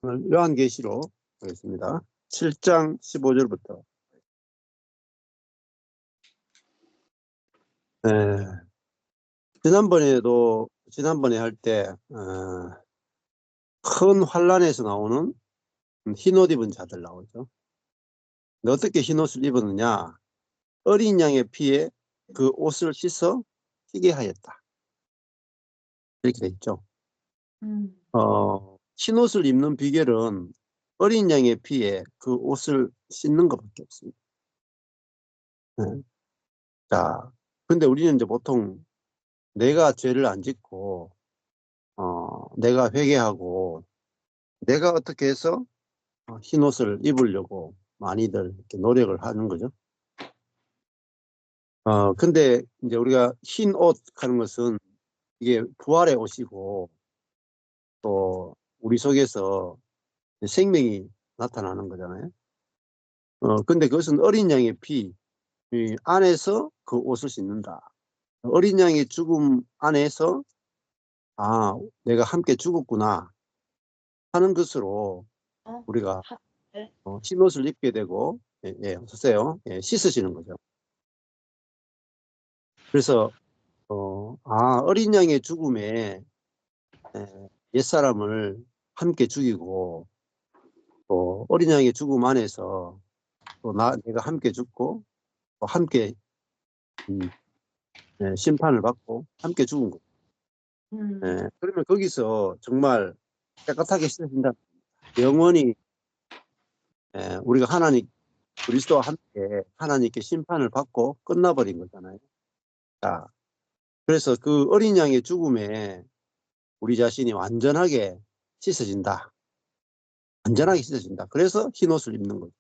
오늘 요한계시록 하겠습니다. 7장 15절부터. 지난번에 할 때 큰 환란에서 나오는 흰옷 입은 자들 나오죠. 근데 어떻게 흰옷을 입었느냐? 어린 양의 피에 그 옷을 씻어 희게 하였다. 이렇게 돼 있죠. 흰옷을 입는 비결은 어린 양의 피에 그 옷을 씻는 것밖에 없습니다. 자, 근데 우리는 이제 보통 내가 죄를 안 짓고 내가 회개하고 내가 어떻게 해서 흰옷을 입으려고 많이들 이렇게 노력을 하는 거죠. 근데 이제 우리가 흰 옷 하는 것은 이게 부활의 옷이고 또 우리 속에서 생명이 나타나는 거잖아요. 근데 그것은 어린 양의 피 안에서 그 옷을 씻는다. 어린 양의 죽음 안에서 내가 함께 죽었구나 하는 것으로 우리가 흰옷을 입게 되고 어서세요. 씻으시는 거죠. 그래서 어린 양의 죽음에 옛사람을 함께 죽이고 또 어린 양의 죽음 안에서 또 내가 함께 죽고 또 함께 심판을 받고 함께 죽은 거. 그러면 거기서 정말 깨끗하게 씻어진다. 영원히 우리가 그리스도와 함께 하나님께 심판을 받고 끝나버린 거잖아요. 자, 그래서 그 어린 양의 죽음에 우리 자신이 완전하게 씻어진다. 완전하게 씻어진다. 그래서 흰옷을 입는 거죠.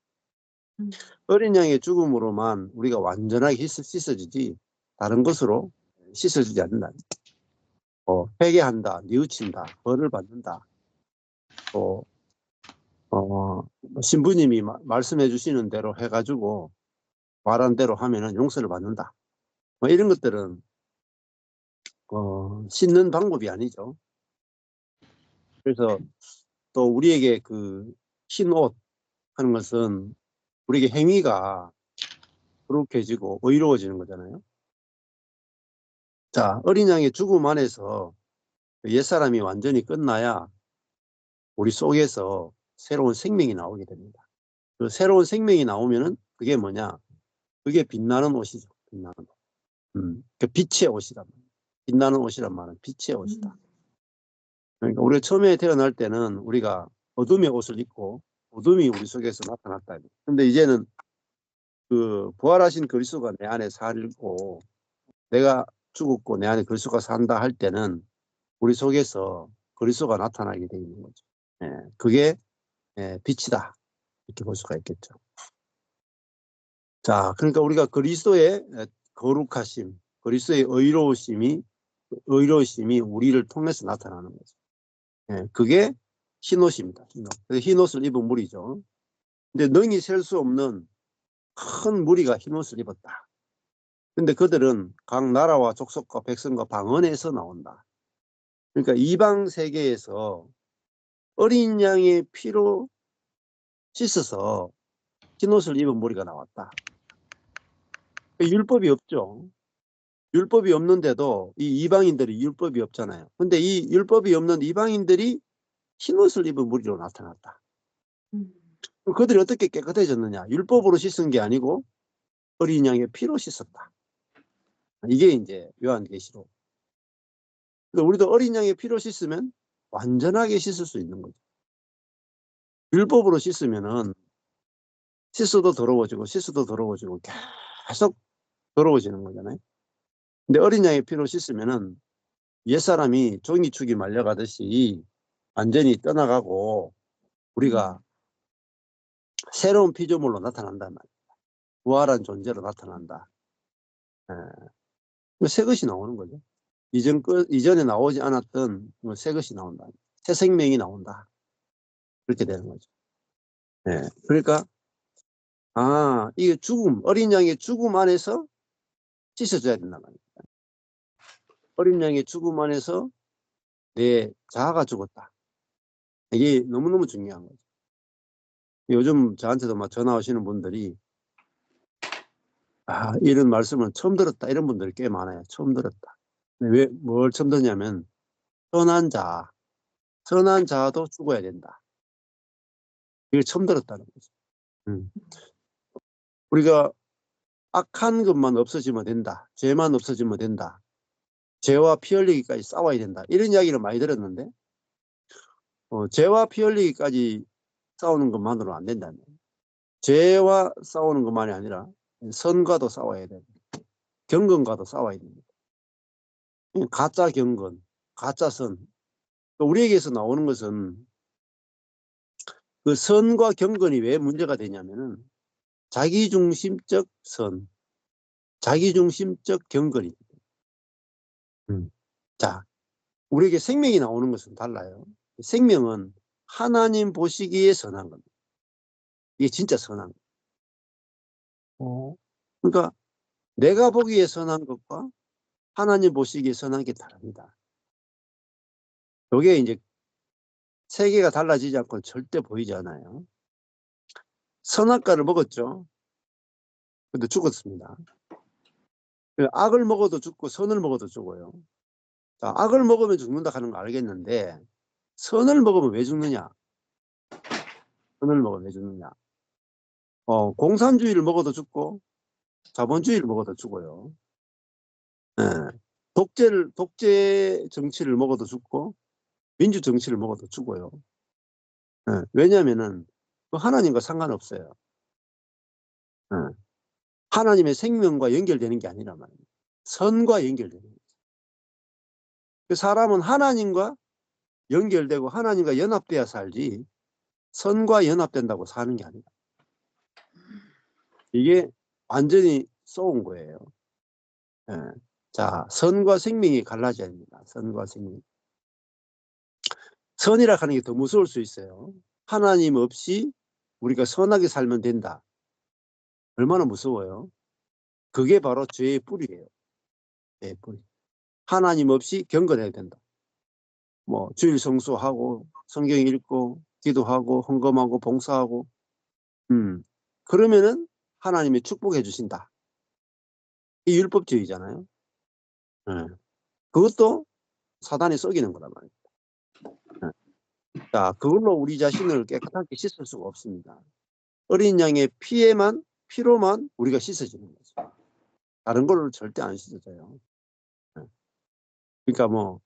어린 양의 죽음으로만 우리가 완전하게 씻어지지 다른 것으로 씻어지지 않는다. 회개한다, 뉘우친다, 벌을 받는다. 또 신부님이 말씀해 주시는 대로 해가지고 말한 대로 하면은 용서를 받는다. 이런 것들은 씻는 방법이 아니죠. 그래서 또 우리에게 그 흰 옷 하는 것은 우리에게 행위가 거룩해지고 의로워지는 거잖아요. 자, 어린 양의 죽음 안에서 옛사람이 완전히 끝나야 우리 속에서 새로운 생명이 나오게 됩니다. 그 새로운 생명이 나오면은 그게 뭐냐? 그게 빛나는 옷이죠. 빛나는 옷. 그 빛의 옷이란 말이에요. 빛나는 옷이란 말은 빛의 옷이다. 그러니까 우리가 처음에 태어날 때는 우리가 어둠의 옷을 입고 어둠이 우리 속에서 나타났다. 근데 이제는 그 부활하신 그리스도가 내 안에 살고 내가 죽었고 내 안에 그리스도가 산다 할 때는 우리 속에서 그리스도가 나타나게 되어 있는 거죠. 그게 빛이다. 이렇게 볼 수가 있겠죠. 자, 그러니까 우리가 그리스도의 거룩하심, 그리스도의 의로우심이 우리를 통해서 나타나는 거죠. 그게 흰옷입니다. 흰옷을 입은 무리죠. 근데 능히 셀 수 없는 큰 무리가 흰옷을 입었다. 근데 그들은 각 나라와 족속과 백성과 방언에서 나온다. 그러니까 이방 세계에서 어린 양의 피로 씻어서 흰옷을 입은 무리가 나왔다. 율법이 없죠. 율법이 없는데도 이 이방인들이 율법이 없잖아요. 근데 이 율법이 없는 이방인들이 흰옷을 입은 무리로 나타났다. 그들이 어떻게 깨끗해졌느냐? 율법으로 씻은 게 아니고 어린 양의 피로 씻었다. 이게 이제 요한계시록. 우리도 어린 양의 피로 씻으면 완전하게 씻을 수 있는 거죠. 율법으로 씻으면은 씻어도 더러워지고 씻어도 더러워지고 계속 더러워지는 거잖아요. 근데 어린 양의 피로 씻으면은 옛사람이 종이축이 말려가듯이 완전히 떠나가고 우리가 새로운 피조물로 나타난단 말이에요. 부활한 존재로 나타난다. 새 것이 나오는 거죠. 이전에 나오지 않았던 새 것이 나온다. 새 생명이 나온다. 그렇게 되는 거죠. 그러니까 이게 어린 양의 죽음 안에서 씻어져야 된단 말이에요. 어린 양의 죽음 안에서 내 자아가 죽었다. 이게 너무너무 중요한 거죠. 요즘 저한테도 막 전화 오시는 분들이 이런 말씀을 처음 들었다 이런 분들이 꽤 많아요. 처음 들었다. 뭘 처음 듣냐면 선한 자도 죽어야 된다. 이걸 처음 들었다는 거죠. 우리가 악한 것만 없어지면 된다. 죄만 없어지면 된다. 죄와 피 흘리기까지 싸워야 된다. 이런 이야기를 많이 들었는데 죄와 피 흘리기까지 싸우는 것만으로 안 된다면 죄와 싸우는 것만이 아니라 선과도 싸워야 됩니다. 경건과도 싸워야 됩니다. 가짜 경건, 가짜 선. 우리에게서 나오는 것은 그 선과 경건이 왜 문제가 되냐면은 자기중심적 선, 자기중심적 경건입니다. 자, 우리에게 생명이 나오는 것은 달라요. 생명은 하나님 보시기에 선한 겁니다. 이게 진짜 선한 거예요. 그러니까 내가 보기에 선한 것과 하나님 보시기에 선한 게 다릅니다. 이게 이제 세계가 달라지지 않고 절대 보이지 않아요. 선악과를 먹었죠. 근데 죽었습니다. 악을 먹어도 죽고 선을 먹어도 죽어요. 자, 악을 먹으면 죽는다 하는 거 알겠는데 선을 먹으면 왜 죽느냐? 선을 먹으면 왜 죽느냐? 공산주의를 먹어도 죽고 자본주의를 먹어도 죽어요. 예. 독재 정치를 먹어도 죽고 민주 정치를 먹어도 죽어요. 예. 왜냐하면은 하나님과 상관없어요. 예. 하나님의 생명과 연결되는 게 아니라 말이에요. 선과 연결되는 거예요. 그 사람은 하나님과 연결되고 하나님과 연합돼야 살지 선과 연합된다고 사는 게 아니라 이게 완전히 쏘은 거예요. 예. 자, 선과 생명이 갈라져야 합니다. 선과 생명. 선이라 하는 게 더 무서울 수 있어요. 하나님 없이 우리가 선하게 살면 된다. 얼마나 무서워요. 그게 바로 죄의 뿌리예요. 죄의 뿌리. 하나님 없이 경건해야 된다. 뭐 주일 성수하고 성경 읽고 기도하고 헌금하고 봉사하고 그러면은 하나님이 축복해 주신다. 이 율법주의잖아요. 그것도 사단이 썩이는 거란 말이에요. 자, 그걸로 우리 자신을 깨끗하게 씻을 수가 없습니다. 어린 양의 피로만 우리가 씻어지는 거죠. 다른 걸로 절대 안 씻어져요. 그러니까 뭐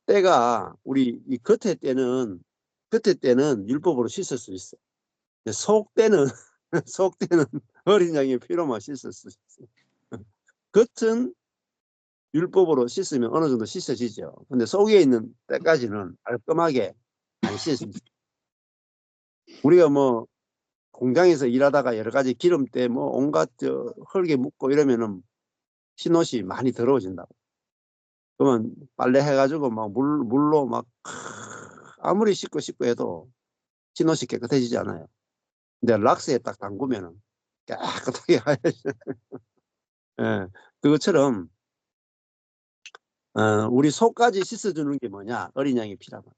때가 우리 이 겉에 때는 율법으로 씻을 수 있어. 속 때는 속 때는 어린 양의 피로만 씻을 수 있어. 겉은 율법으로 씻으면 어느 정도 씻어지죠. 근데 속에 있는 때까지는 깔끔하게 안 씻습니다. 우리가 뭐 공장에서 일하다가 여러 가지 기름때 뭐 온갖 흙에 묻고 이러면은 흰옷이 많이 더러워진다고. 그러면 빨래 해가지고 막 물로 막 아무리 씻고 해도 흰옷이 깨끗해지지 않아요. 근데 락스에 딱 담그면은 깨끗하게 하얘져. 예, 그것처럼 우리 속까지 씻어주는 게 뭐냐? 어린 양의 피라고.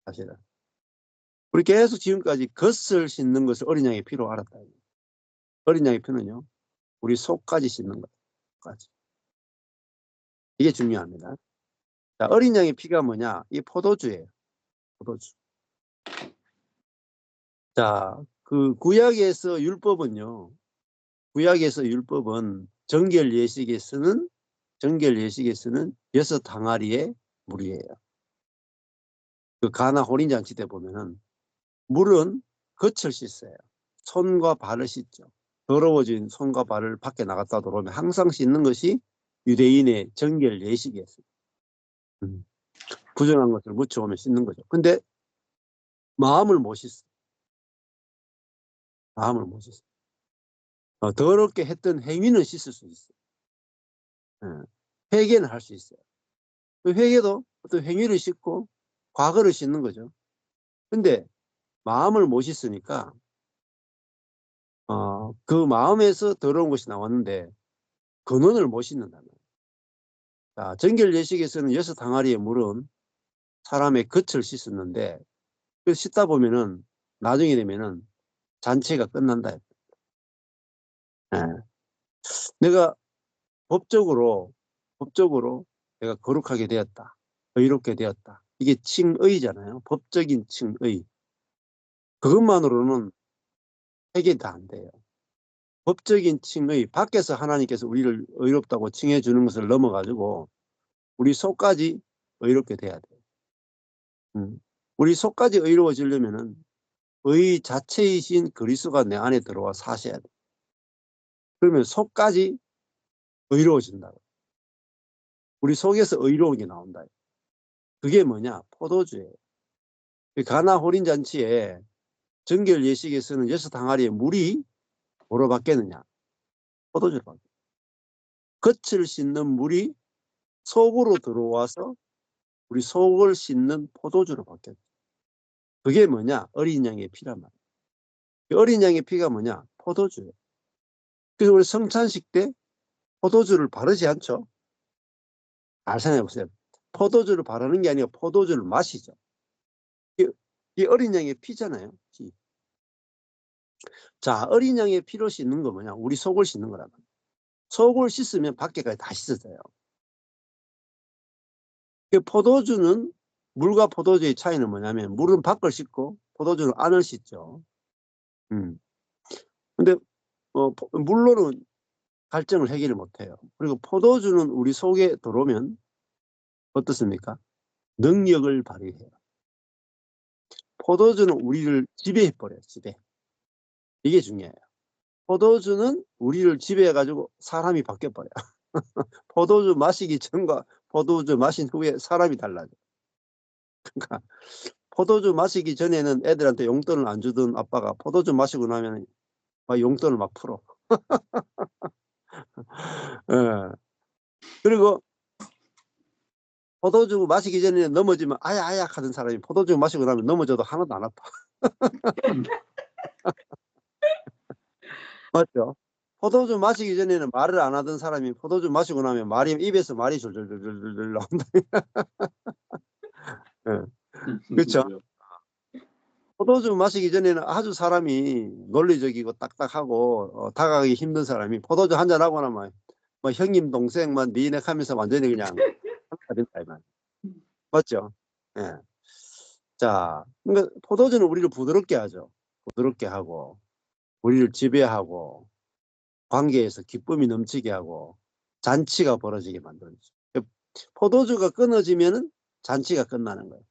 사실은 우리 계속 지금까지 겉을 씻는 것을 어린 양의 피로 알았다. 어린 양의 피는요, 우리 속까지 씻는 것까지. 이게 중요합니다. 자, 어린 양의 피가 뭐냐? 이 포도주예요. 포도주. 자, 그 구약에서 율법은 정결 예식에 쓰는 6항아리의 물이에요. 그 가나 혼인잔치 때 보면은 물은 겉을 씻어요. 손과 발을 씻죠. 더러워진 손과 발을 밖에 나갔다 들어오면 항상 씻는 것이 유대인의 정결 예식이었어요. 부정한 것을 묻혀오면 씻는 거죠. 근데 마음을 못 씻어. 마음을 못 씻어. 더럽게 했던 행위는 씻을 수 있어요. 회개는 할 수 있어요. 그 회개도 어떤 행위를 씻고 과거를 씻는 거죠. 근데 마음을 못 씻으니까 그 마음에서 더러운 것이 나왔는데 근원을 못 씻는다는 거예요. 자, 정결 예식에서는 6항아리의 물은 사람의 겉을 씻었는데 그래서 씻다 보면은 나중에 되면은 잔치가 끝난다. 예. 내가 법적으로 내가 거룩하게 되었다. 의롭게 되었다. 이게 칭의잖아요. 법적인 칭의. 그것만으로는 해결이 다 안 돼요. 법적인 칭의, 밖에서 하나님께서 우리를 의롭다고 칭해 주는 것을 넘어가지고 우리 속까지 의롭게 돼야 돼요. 우리 속까지 의로워지려면은 의 자체이신 그리스도가 내 안에 들어와 사셔야 돼요. 그러면 속까지 의로워진다고. 우리 속에서 의로운 게 나온다. 그게 뭐냐? 포도주예요. 가나 혼인잔치에 정결 예식에서는 6항아리에 물이 뭐로 바뀌었느냐? 포도주로 바뀌었어요. 겉을 씻는 물이 속으로 들어와서 우리 속을 씻는 포도주로 바뀌었어요. 그게 뭐냐? 어린 양의 피란 말이에요. 어린 양의 피가 뭐냐? 포도주예요. 그래서 우리 성찬식 때 포도주를 바르지 않죠? 잘 생각해 보세요. 포도주를 바르는 게 아니라 포도주를 마시죠. 이 어린 양의 피잖아요. 피. 자, 어린 양의 피로 씻는 거 뭐냐? 우리 속을 씻는 거란 말이에요. 속을 씻으면 밖에까지 다 씻어져요. 포도주는 물과 포도주의 차이는 뭐냐면 물은 밖을 씻고 포도주는 안을 씻죠. 근데 물로는 갈증을 해결을 못해요. 그리고 포도주는 우리 속에 들어오면 어떻습니까? 능력을 발휘해요. 포도주는 우리를 지배해버려요. 지배. 이게 중요해요. 포도주는 우리를 지배해가지고 사람이 바뀌어버려요. 포도주 마시기 전과 포도주 마신 후에 사람이 달라져요. 그러니까 포도주 마시기 전에는 애들한테 용돈을 안 주던 아빠가 포도주 마시고 나면 막 용돈을 막 풀어. 예. 그리고 포도주 마시기 전에 넘어지면 아야 하던 사람이 포도주 마시고 나면 넘어져도 하나도 안 아파. 맞죠? 포도주 마시기 전에는 말을 안 하던 사람이 포도주 마시고 나면 입에서 말이 졸졸졸졸 나온다. 예. 그렇죠? 포도주 마시기 전에는 아주 사람이 논리적이고 딱딱하고 다가가기 힘든 사람이 포도주 한잔 하고 나면 뭐 형님 동생만 니네 하면서 완전히 그냥 된다. 맞죠? 예. 자, 그러니까 포도주는 우리를 부드럽게 하죠. 부드럽게 하고 우리를 지배하고 관계에서 기쁨이 넘치게 하고 잔치가 벌어지게 만들어주죠. 포도주가 끊어지면은 잔치가 끝나는 거예요.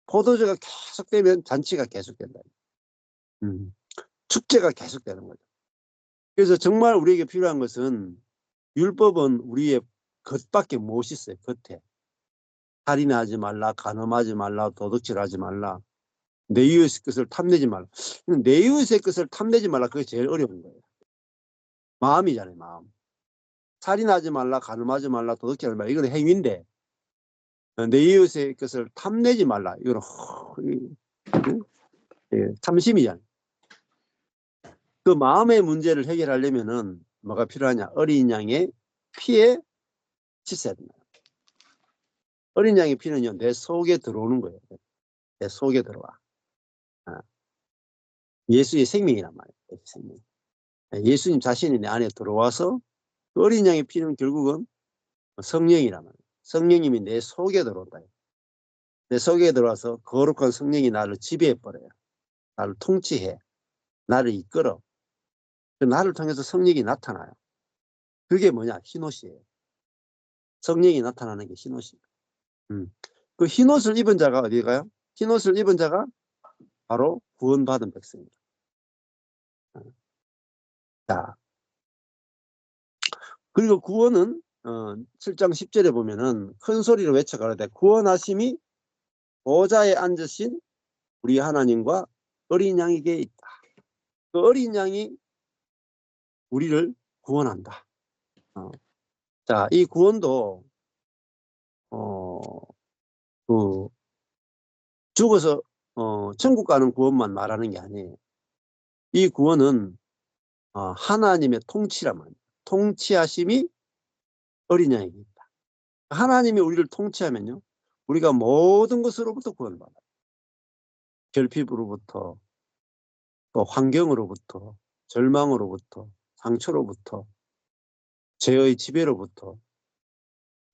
포도주가 계속되면 잔치가 계속된다. 축제가 계속되는 거죠. 그래서 정말 우리에게 필요한 것은 율법은 우리의 겉밖에 못 있어요. 겉에. 살인하지 말라, 간음하지 말라, 도둑질하지 말라, 내 이웃의 것을 탐내지 말라. 내 이웃의 것을 탐내지 말라. 그게 제일 어려운 거예요. 마음이잖아요. 마음. 살인하지 말라, 간음하지 말라, 도둑질하지 말라. 이건 행위인데 내 이웃의 것을 탐내지 말라. 이거는 탐심이잖아요. 그 마음의 문제를 해결하려면은 뭐가 필요하냐? 어린 양의 피에 씻어야 된다. 어린 양의 피는요, 내 속에 들어오는 거예요. 내 속에 들어와. 예수의 생명이란 말이에요. 생명. 예수님 자신이 내 안에 들어와서 그 어린 양의 피는 결국은 성령이란 말이에요. 성령님이 내 속에 들어온다. 내 속에 들어와서 거룩한 성령이 나를 지배해버려요. 나를 통치해. 나를 이끌어. 그 나를 통해서 성령이 나타나요. 그게 뭐냐? 흰옷이에요. 성령이 나타나는 게 흰옷이에요. 그 흰옷을 입은 자가 어디 가요? 흰옷을 입은 자가 바로 구원받은 백성입니다. 자, 그리고 구원은 7장 10절에 보면은 큰 소리로 외쳐가라되 구원하심이 보좌에 앉으신 우리 하나님과 어린 양에게 있다. 그 어린 양이 우리를 구원한다. 자, 이 구원도 그 죽어서 천국 가는 구원만 말하는 게 아니에요. 이 구원은 하나님의 통치란 말이에요. 통치하심이 어린 양에게 있다. 하나님이 우리를 통치하면요, 우리가 모든 것으로부터 구원을 받아요. 결핍으로부터, 또 환경으로부터, 절망으로부터, 상처로부터, 죄의 지배로부터,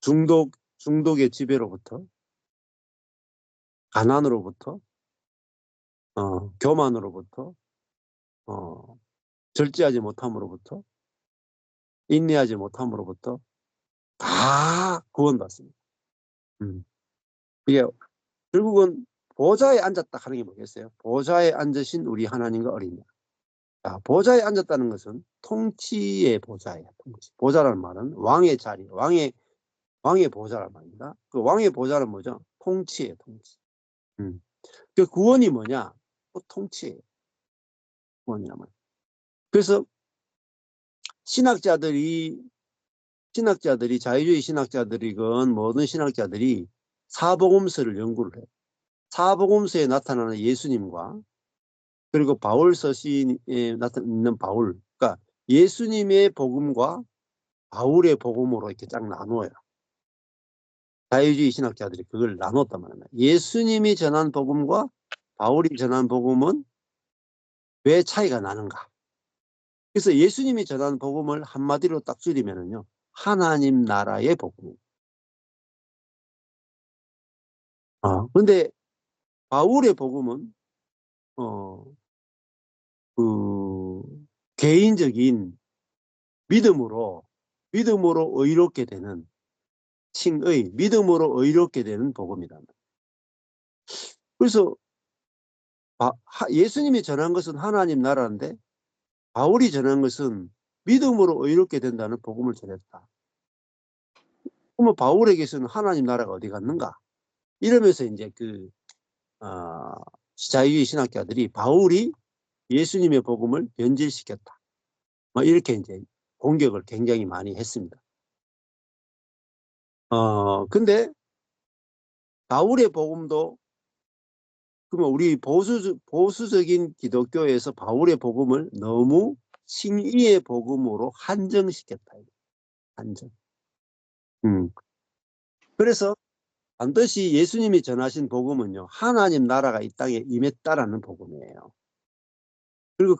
중독의 지배로부터, 가난으로부터, 교만으로부터, 절제하지 못함으로부터, 인내하지 못함으로부터 다 구원받습니다. 이게 결국은 보좌에 앉았다 하는 게 뭐겠어요? 보좌에 앉으신 우리 하나님과 어린양. 자, 보좌에 앉았다는 것은 통치의 보좌예요. 통치. 보좌라는 말은 왕의 자리, 왕의 보좌란 말입니다. 그 왕의 보좌는 뭐죠? 통치예요, 통치. 그 구원이 뭐냐? 또 통치예요. 구원이란. 그래서 신학자들이 자유주의 신학자들이건 모든 신학자들이 사복음서를 연구를 해요. 사복음서에 나타나는 예수님과 그리고 바울 서신에 나타나는 바울, 그러니까 예수님의 복음과 바울의 복음으로 이렇게 쫙 나누어요. 자유주의 신학자들이 그걸 나눴단 말이에요. 예수님이 전한 복음과 바울이 전한 복음은 왜 차이가 나는가? 그래서 예수님이 전한 복음을 한마디로 딱 줄이면은요, 하나님 나라의 복음입니다. 근데 바울의 복음은 개인적인 믿음으로 의롭게 되는 믿음으로 의롭게 되는 복음이다. 그래서 예수님이 전한 것은 하나님 나라인데 바울이 전한 것은 믿음으로 의롭게 된다는 복음을 전했다. 그러면 바울에게서는 하나님 나라가 어디 갔는가? 이러면서 이제 자유주의 신학자들이 바울이 예수님의 복음을 변질시켰다. 이렇게 이제 공격을 굉장히 많이 했습니다. 근데 바울의 복음도, 그러면 우리 보수적인 기독교에서 바울의 복음을 너무 칭의의 복음으로 한정시켰다. 한정. 그래서 반드시 예수님이 전하신 복음은요, 하나님 나라가 이 땅에 임했다라는 복음이에요. 그리고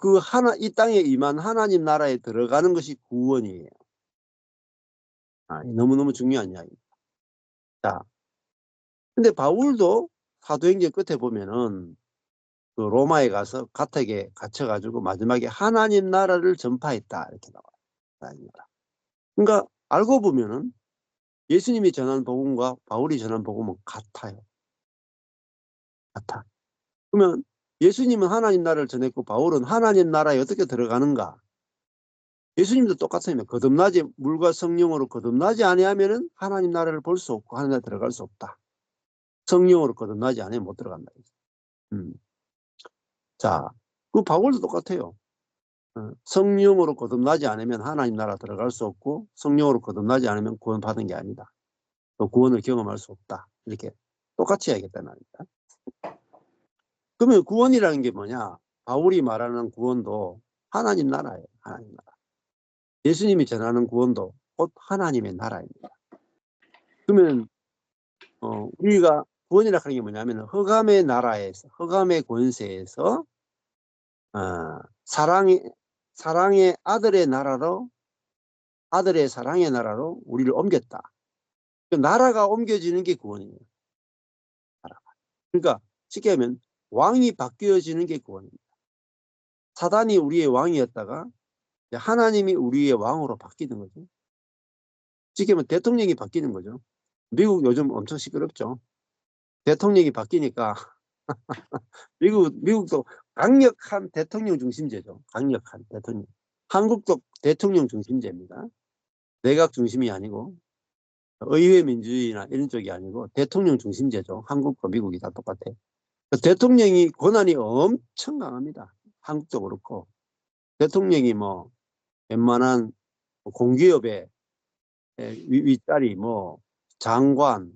이 땅에 임한 하나님 나라에 들어가는 것이 구원이에요. 너무너무 중요한 이야기입니다. 자, 근데 바울도 사도행전 끝에 보면은 그 로마에 가서 가택에 갇혀가지고 마지막에 하나님 나라를 전파했다 이렇게 나와요. 그러니까 알고 보면은 예수님이 전한 복음과 바울이 전한 복음은 같아요. 같아. 그러면 예수님은 하나님 나라를 전했고 바울은 하나님 나라에 어떻게 들어가는가? 예수님도 똑같습니다. 물과 성령으로 거듭나지 아니하면은 하나님 나라를 볼 수 없고 하나님 나라에 들어갈 수 없다. 성령으로 거듭나지 않으면 못 들어간다. 자, 그 바울도 똑같아요. 성령으로 거듭나지 않으면 하나님 나라 들어갈 수 없고 성령으로 거듭나지 않으면 구원 받은 게 아니다. 또 구원을 경험할 수 없다. 이렇게 똑같이 해야겠다는 말입니다. 그러면 구원이라는 게 뭐냐? 바울이 말하는 구원도 하나님 나라예요. 하나님 나라. 예수님이 전하는 구원도 곧 하나님의 나라입니다. 그러면 우리가 구원이라 하는 게 뭐냐면 흑암의 나라에서, 흑암의 권세에서 사랑의 아들의 나라로, 아들의 사랑의 나라로 우리를 옮겼다. 나라가 옮겨지는 게 구원이에요. 그러니까 쉽게 하면 왕이 바뀌어지는 게 구원입니다. 사단이 우리의 왕이었다가 하나님이 우리의 왕으로 바뀌는 거죠. 쉽게 하면 대통령이 바뀌는 거죠. 미국 요즘 엄청 시끄럽죠. 대통령이 바뀌니까 미국도 강력한 대통령 중심제죠. 강력한 대통령. 한국도 대통령 중심제입니다. 내각 중심이 아니고 의회 민주주의나 이런 쪽이 아니고 대통령 중심제죠. 한국과 미국이 다 똑같아요. 대통령이 권한이 엄청 강합니다. 한국도 그렇고 대통령이 웬만한 공기업의 윗자리 장관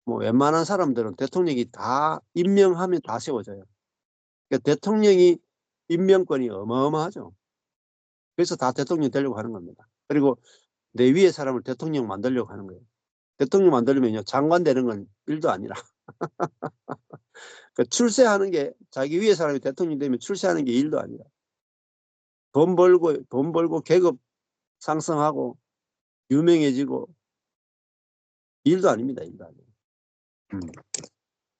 웬만한 사람들은 대통령이 다 임명하면 다 세워져요. 그러니까 대통령이 임명권이 어마어마하죠. 그래서 다 대통령 되려고 하는 겁니다. 그리고 내 위에 사람을 대통령 만들려고 하는 거예요. 대통령 만들려면요 장관 되는 건 일도 아니라 그러니까 출세하는 게 자기 위에 사람이 대통령이 되면 출세하는 게 일도 아니라 돈 벌고 계급 상승하고 유명해지고 일도 아닙니다. 일도 아니에요.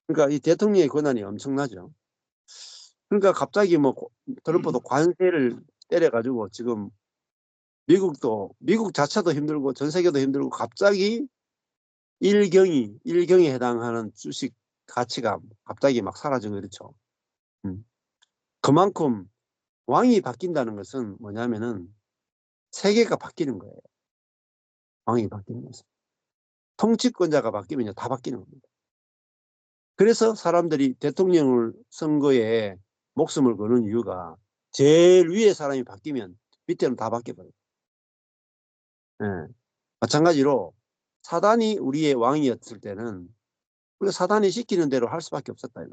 그러니까 이 대통령의 권한이 엄청나죠. 그러니까 갑자기 뭐 드럼프도 관세를 때려가지고 지금 미국 자체도 힘들고 전 세계도 힘들고 갑자기 일경에 해당하는 주식 가치가 갑자기 막 사라지고 그렇죠. 그만큼 왕이 바뀐다는 것은 뭐냐면은 세계가 바뀌는 거예요. 왕이 바뀌는 것은. 통치권자가 바뀌면 다 바뀌는 겁니다. 그래서 사람들이 대통령을 선거에 목숨을 거는 이유가 제일 위에 사람이 바뀌면 밑에는 다 바뀌어버려요. 예. 마찬가지로 사단이 우리의 왕이었을 때는 우리가 사단이 시키는 대로 할 수밖에 없었다. 이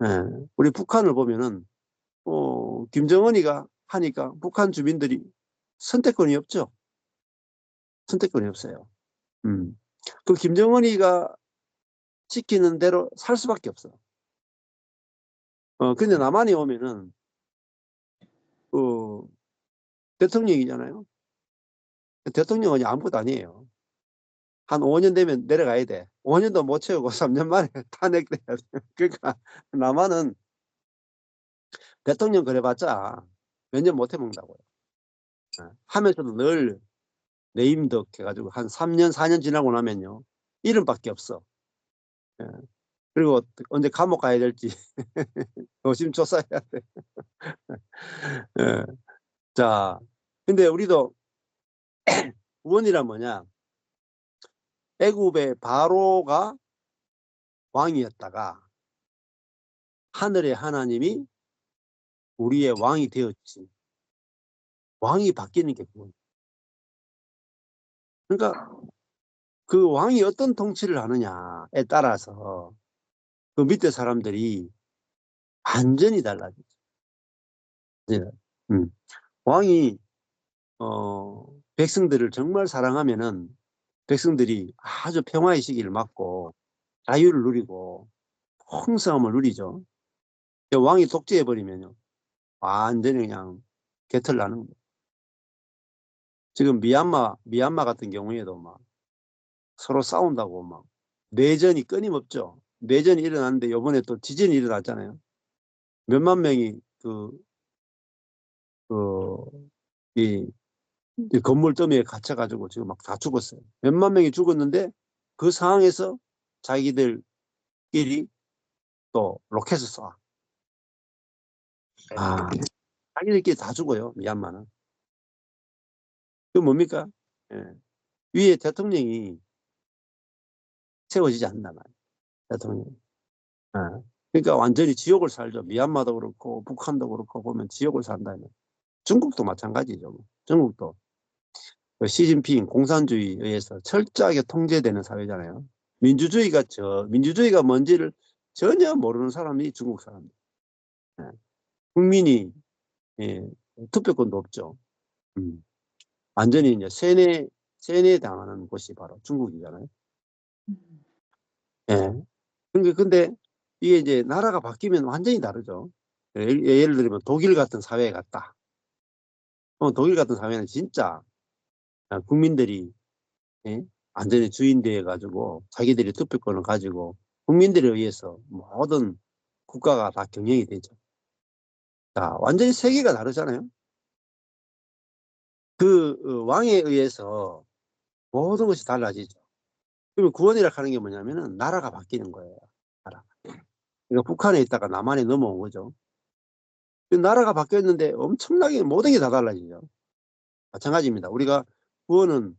말이에요. 예. 우리 북한을 보면은 김정은이가 하니까 북한 주민들이 선택권이 없죠. 선택권이 없어요. 그 김정은이가 시키는 대로 살 수밖에 없어. 근데 남한이 오면은 대통령이잖아요. 대통령은 아무것도 아니에요. 한 5년 되면 내려가야 돼. 5년도 못 채우고 3년 만에 탄핵돼야 돼. 그러니까 남한은 대통령 그래봤자 몇 년 못 해먹는다고요. 하면서도 늘 레임덕 해가지고 한 3년, 4년 지나고 나면요. 이름밖에 없어. 예. 그리고 언제 감옥 가야 될지 조심조사해야 돼. 예. 자, 근데 우리도 구원이란 뭐냐? 애굽의 바로가 왕이었다가 하늘의 하나님이 우리의 왕이 되었지. 왕이 바뀌는 게 구원. 그러니까 그 왕이 어떤 통치를 하느냐에 따라서 그 밑에 사람들이 완전히 달라지죠. 네. 왕이 백성들을 정말 사랑하면은 백성들이 아주 평화의 시기를 맞고 자유를 누리고 풍성함을 누리죠. 왕이 독재해버리면요. 완전히 그냥 개털 나는 거예요. 지금 미얀마 같은 경우에도 막 서로 싸운다고 막 내전이 끊임없죠. 내전이 일어났는데 이번에 또 지진이 일어났잖아요. 몇만 명이 이 건물 더미에 갇혀가지고 지금 막 다 죽었어요. 몇만 명이 죽었는데 그 상황에서 자기들끼리 또 로켓을 쏴. 자기들끼리 다 죽어요. 미얀마는. 그 뭡니까? 예. 위에 대통령이 세워지지 않는단 말이에요. 대통령이. 예. 그러니까 완전히 지옥을 살죠. 미얀마도 그렇고 북한도 그렇고 보면 지옥을 산다면. 중국도 마찬가지죠. 중국도 그 시진핑 공산주의에 의해서 철저하게 통제되는 사회잖아요. 민주주의가 뭔지를 전혀 모르는 사람이 중국 사람들. 예. 국민이 예, 투표권도 없죠. 완전히 이제 세뇌 당하는 곳이 바로 중국이잖아요. 예. 근데 이게 이제 나라가 바뀌면 완전히 다르죠. 예를 들면 독일 같은 사회에 갔다. 독일 같은 사회는 진짜 국민들이 예? 완전히 주인 되어 가지고 자기들이 투표권을 가지고 국민들에 의해서 모든 국가가 다 경영이 되죠. 자, 완전히 세계가 다르잖아요. 왕에 의해서 모든 것이 달라지죠. 그러면 구원이라 하는 게 뭐냐면은 나라가 바뀌는 거예요. 나라. 그러니까 북한에 있다가 남한에 넘어온 거죠. 나라가 바뀌었는데 엄청나게 모든 게 다 달라지죠. 마찬가지입니다. 우리가 구원은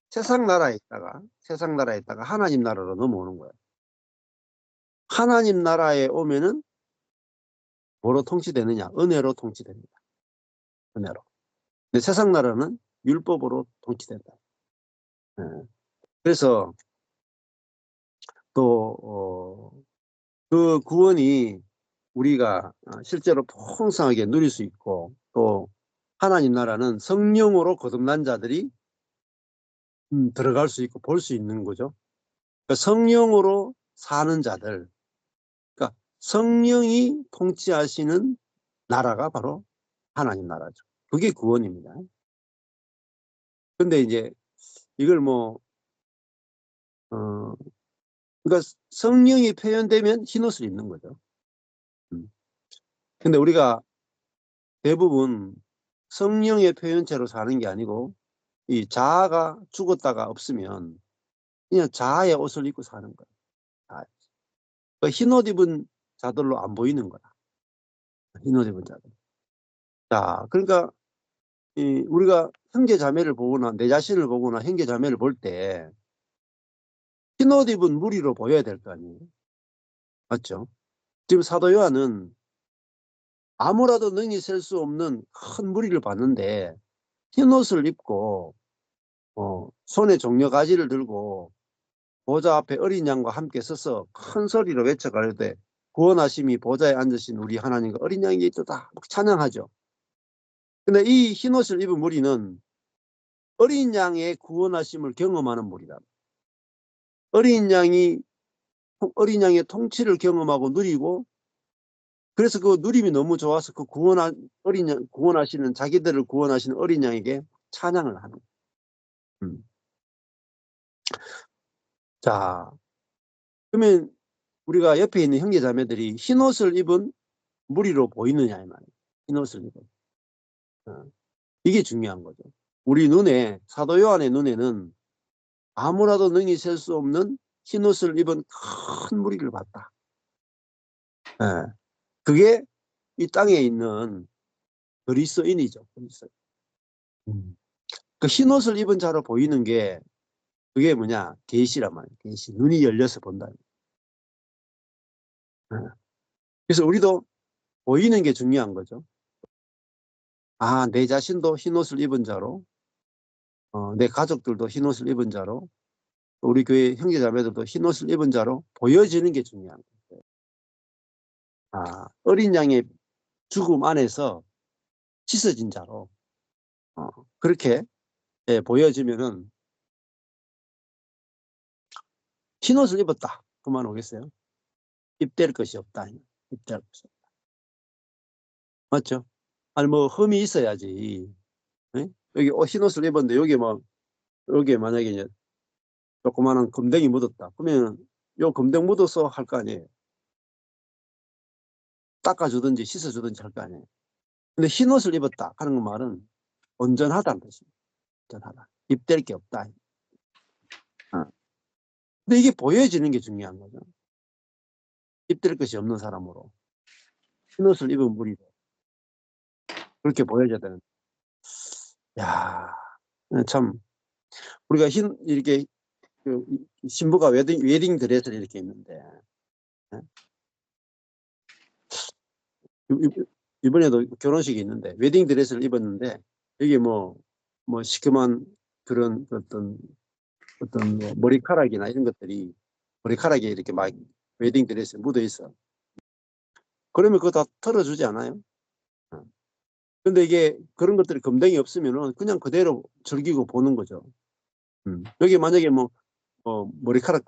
세상 나라에 있다가 하나님 나라로 넘어오는 거예요. 하나님 나라에 오면은 뭐로 통치되느냐? 은혜로 통치됩니다. 은혜로. 근데 세상 나라는 율법으로 통치된다. 네. 그래서 또 그 구원이 우리가 실제로 풍성하게 누릴 수 있고 또 하나님 나라는 성령으로 거듭난 자들이 들어갈 수 있고 볼 수 있는 거죠. 그러니까 성령으로 사는 자들, 그러니까 성령이 통치하시는 나라가 바로 하나님 나라죠. 그게 구원입니다. 근데 이제 이걸 그러니까 성령이 표현되면 흰옷을 입는 거죠. 근데 우리가 대부분 성령의 표현체로 사는 게 아니고 이 자아가 죽었다가 없으면 그냥 자아의 옷을 입고 사는 거예요. 그 흰옷 입은 자들로 안 보이는 거야. 흰옷 입은 자들. 자, 그러니까 우리가 형제 자매를 보거나 내 자신을 보거나 형제 자매를 볼 때 흰옷 입은 무리로 보여야 될 거 아니에요. 맞죠? 지금 사도 요한은 아무라도 능히 셀 수 없는 큰 무리를 봤는데 흰옷을 입고 손에 종려가지를 들고 보좌 앞에 어린 양과 함께 서서 큰 소리로 외쳐가려되 구원하심이 보좌에 앉으신 우리 하나님과 어린 양이 있도다 찬양하죠. 근데 이 흰옷을 입은 무리는 어린 양의 구원하심을 경험하는 무리다. 어린 양의 통치를 경험하고 누리고 그래서 그 누림이 너무 좋아서 그 구원하시는 자기들을 구원하시는 어린 양에게 찬양을 하는 거예요. 자, 그러면 우리가 옆에 있는 형제 자매들이 흰옷을 입은 무리로 보이느냐 이 말이에요. 흰옷을 입은. 이게 중요한 거죠. 우리 눈에 사도 요한의 눈에는 아무라도 능히 셀 수 없는 흰옷을 입은 큰 무리를 봤다. 그게 이 땅에 있는 그리스도인이죠. 그리스도인. 그 흰옷을 입은 자로 보이는 게 그게 뭐냐? 계시란 말이에요. 계시. 눈이 열려서 본다. 그래서 우리도 보이는 게 중요한 거죠. 아, 내 자신도 흰옷을 입은 자로, 내 가족들도 흰옷을 입은 자로, 우리 교회 형제자매들도 흰옷을 입은 자로 보여지는 게 중요한 거예요. 아, 어린 양의 죽음 안에서 씻어진 자로 그렇게 보여지면은 흰옷을 입었다. 그만 오겠어요? 입댈 것이 없다. 입댈 것이 없다. 맞죠? 아니 뭐 흠이 있어야지. 네? 여기 흰옷을 입었는데 여기에 만약에 이제 조그마한 검댕이 묻었다. 그러면 요 검댕 묻어서 할 거 아니에요. 닦아주든지 씻어주든지 할 거 아니에요. 근데 흰옷을 입었다 하는 말은 온전하다는 뜻입니다. 온전하다. 입댈 게 없다. 근데 이게 보여지는 게 중요한 거죠. 입댈 것이 없는 사람으로. 흰옷을 입은 무리로. 그렇게 보여져야 되는. 야, 참 우리가 이렇게 그 신부가 웨딩 드레스를 이렇게 입는데 이번에도 결혼식이 있는데 웨딩 드레스를 입었는데 여기 뭐 시큼한 그런 어떤 뭐 머리카락이나 이런 것들이 머리카락에 이렇게 막 웨딩 드레스에 묻어 있어. 그러면 그거 다 털어주지 않아요? 근데 이게 그런 것들이 검댕이 없으면은 그냥 그대로 즐기고 보는 거죠. 여기 만약에 머리카락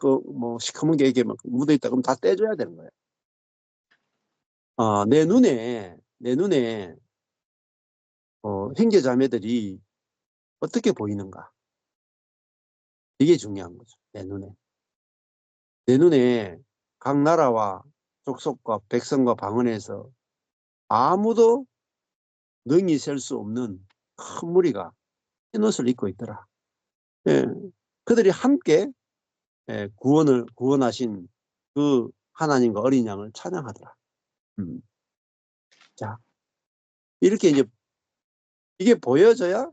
시커먼 게 이게 막 묻어 있다 그럼 다 떼줘야 되는 거예요. 내 눈에 형제 자매들이 어떻게 보이는가? 이게 중요한 거죠. 내 눈에 각 나라와 족속과 백성과 방언에서 아무도 능히 셀 수 없는 큰 무리가 흰옷을 입고 있더라. 예, 그들이 함께 구원하신 그 하나님과 어린 양을 찬양하더라. 자, 이렇게 이제 이게 보여져야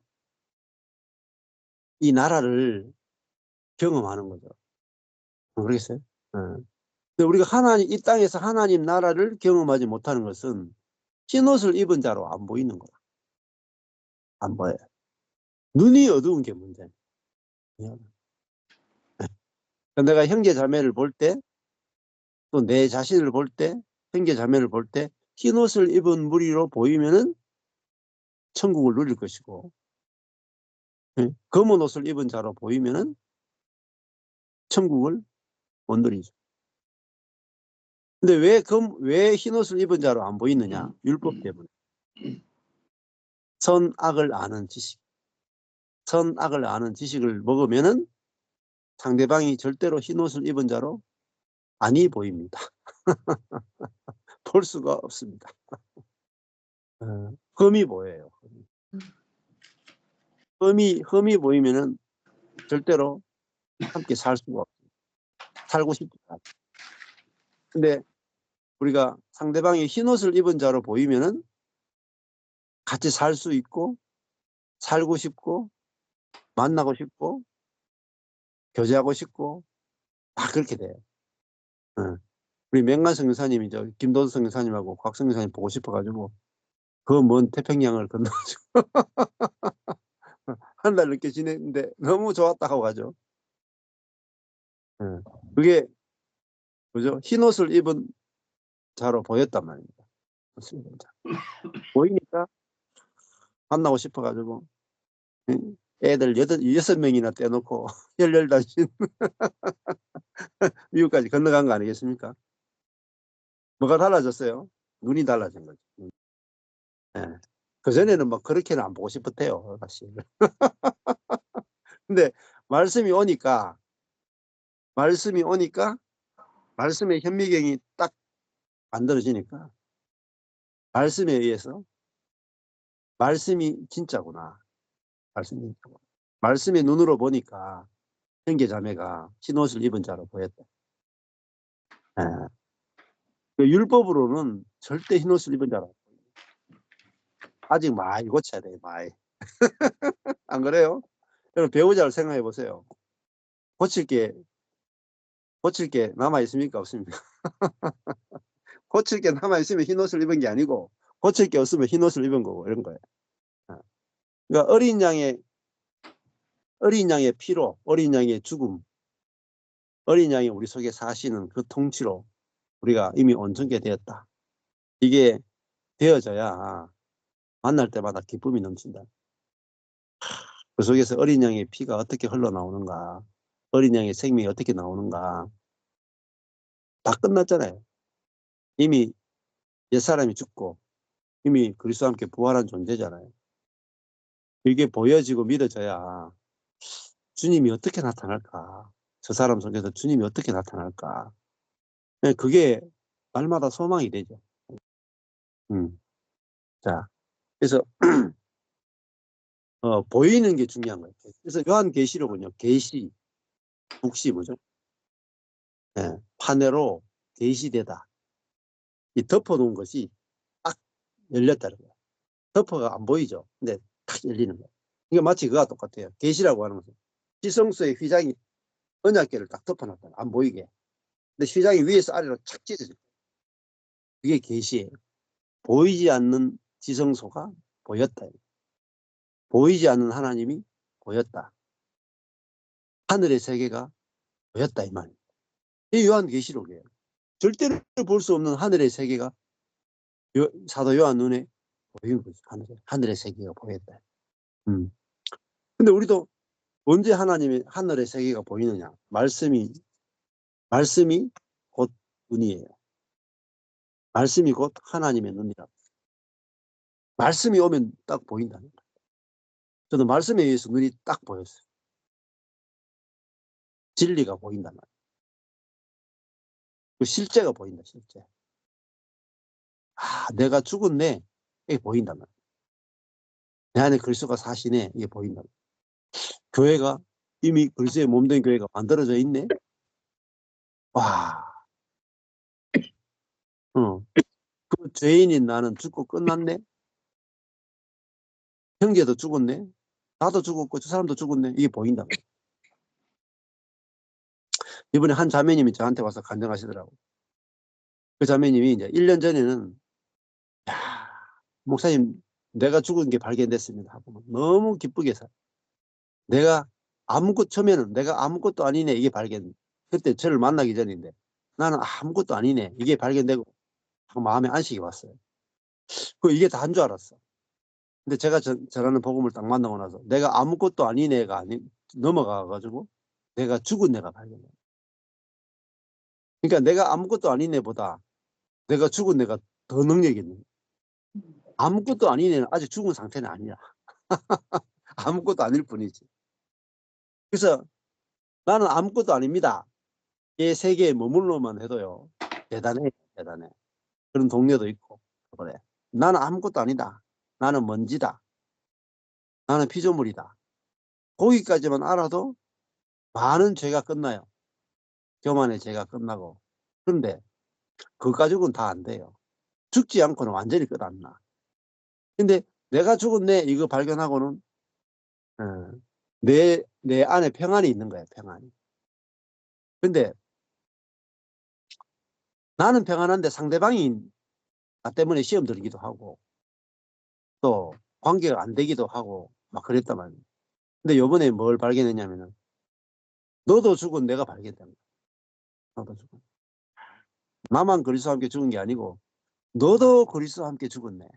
이 나라를 경험하는 거죠. 모르겠어요? 근데 우리가 이 땅에서 하나님 나라를 경험하지 못하는 것은 흰옷을 입은 자로 안 보이는 거야. 안 보여요. 눈이 어두운 게 문제예요. 내가 형제 자매를 볼 때, 또 내 자신을 볼 때, 형제 자매를 볼 때 흰옷을 입은 무리로 보이면은 천국을 누릴 것이고, 검은 옷을 입은 자로 보이면은 천국을 못 누리죠. 근데 왜 흰옷을 입은 자로 안 보이느냐? 율법 때문에. 선악을 아는 지식. 선악을 아는 지식을 먹으면은 상대방이 절대로 흰옷을 입은 자로 아니 보입니다. 볼 수가 없습니다. 흠이 보여요. 흠이 보이면은 절대로 함께 살 수가 없습니다. 살고 싶다. 근데 우리가 상대방이 흰옷을 입은 자로 보이면은 같이 살 수 있고 살고 싶고 만나고 싶고 교제하고 싶고 다 그렇게 돼요. 우리 맹관성 교사님이 김도수 교사님하고 곽성 교사님 보고 싶어가지고 그 먼 태평양을 건너가지고 한 달 늦게 지냈는데 너무 좋았다고 하죠. 그게 그죠? 흰옷을 입은 자로 보였단 말입니다. 보이니까 만나고 싶어가지고 애들 6명이나 떼놓고 열단신 미국까지 건너간 거 아니겠습니까? 뭐가 달라졌어요? 눈이 달라진 거죠. 네. 그전에는 뭐 그렇게는 안 보고 싶었대요, 사실. 근데 말씀이 오니까 말씀의 현미경이 딱 만들어지니까 말씀에 의해서 말씀이 진짜구나. 말씀의 눈으로 보니까 형제자매가 흰옷을 입은 자로 보였다. 예. 그 율법으로는 절대 흰옷을 입은 자로 아직 많이 고쳐야 돼요. 많이. 안 그래요? 여러분 배우자를 생각해 보세요. 고칠 게 남아 있습니까? 없습니까? 고칠 게 남아 있으면 흰옷을 입은 게 아니고 고칠 게 없으면 흰옷을 입은 거고 이런 거예요. 그러니까 어린 양의 피로, 어린 양의 죽음, 어린 양이 우리 속에 사시는 그 통치로 우리가 이미 온전케 되었다. 이게 되어져야 만날 때마다 기쁨이 넘친다. 그 속에서 어린 양의 피가 어떻게 흘러나오는가, 어린 양의 생명이 어떻게 나오는가, 다 끝났잖아요. 이미 옛사람이 죽고 이미 그리스도와 함께 부활한 존재잖아요. 이게 보여지고 믿어져야 주님이 어떻게 나타날까, 저 사람 속에서 주님이 어떻게 나타날까, 그게 날마다 소망이 되죠. 자, 그래서 보이는 게 중요한 거예요. 그래서 요한계시록은요, 계시, 북시 뭐죠? 예, 판회로 계시되다. 이 덮어놓은 것이 딱 열렸다는 거예요. 덮어가 안 보이죠. 근데 딱 열리는 거예요. 이게 마치 그거와 똑같아요. 계시라고 하는 것은 지성소의 휘장이 언약궤를 딱 덮어놨다. 안 보이게. 근데 휘장이 위에서 아래로 착 찢어져요. 그게 계시예요. 보이지 않는 지성소가 보였다. 보이지 않는 하나님이 보였다. 하늘의 세계가 보였다 이 말이에요. 이 요한계시록이에요. 절대로 볼 수 없는 하늘의 세계가 사도 요한 눈에 보이는 거죠. 하늘의 세계가 보였다. 근데 우리도 언제 하늘의 세계가 보이느냐? 말씀이 곧 눈이에요. 말씀이 곧 하나님의 눈이라. 말씀이 오면 딱 보인다는 거예요. 저는 말씀에 의해서 눈이 딱 보였어요. 진리가 보인단 말이에요. 그 실제가 보인다, 실제. 내가 죽었네. 이게 보인단 말이에요. 내 안에 그리스도가 사시네. 이게 보인단 말이에요. 교회가 이미 그리스도의 몸된 교회가 만들어져 있네. 와, 그 죄인인 나는 죽고 끝났네. 형제도 죽었네. 나도 죽었고 저 사람도 죽었네. 이게 보인단 말이에요. 이번에 한 자매님이 저한테 와서 간증하시더라고요. 그 자매님이 이제 1년 전에는 목사님 내가 죽은 게 발견됐습니다 하고 너무 기쁘게 살아요. 처음에는 내가 아무것도 아니네 이게 발견. 그때 저를 만나기 전인데 나는 아무것도 아니네 이게 발견되고 마음에 안식이 왔어요. 이게 다 한 줄 알았어. 근데 제가 전하는 복음을 딱 만나고 나서 내가 아무것도 아니네가 넘어가가지고 내가 죽은 내가 발견돼요. 그러니까 내가 아무것도 아니네보다 내가 죽은 내가 더 능력이 있는 거야. 아무것도 아닌 애는 아직 죽은 상태는 아니야. 아무것도 아닐 뿐이지. 그래서 나는 아무것도 아닙니다. 이 세계에 머물러만 해도요. 대단해. 대단해. 그런 동료도 있고. 그래. 나는 아무것도 아니다. 나는 먼지다. 나는 피조물이다. 거기까지만 알아도 많은 죄가 끝나요. 교만의 죄가 끝나고. 그런데 그거 가지고는 다 안 돼요. 죽지 않고는 완전히 끝 안 나. 근데 내가 죽었네 이거 발견하고는 내 안에 평안이 있는 거야. 평안이. 근데 나는 평안한데 상대방이 나 때문에 시험 들기도 하고 또 관계가 안 되기도 하고 막 그랬단 말이야. 근데 요번에 뭘 발견했냐면은 너도 죽은 내가 발견된 거야. 너도 죽은. 나만 그리스도와 함께 죽은 게 아니고 너도 그리스도와 함께 죽었네.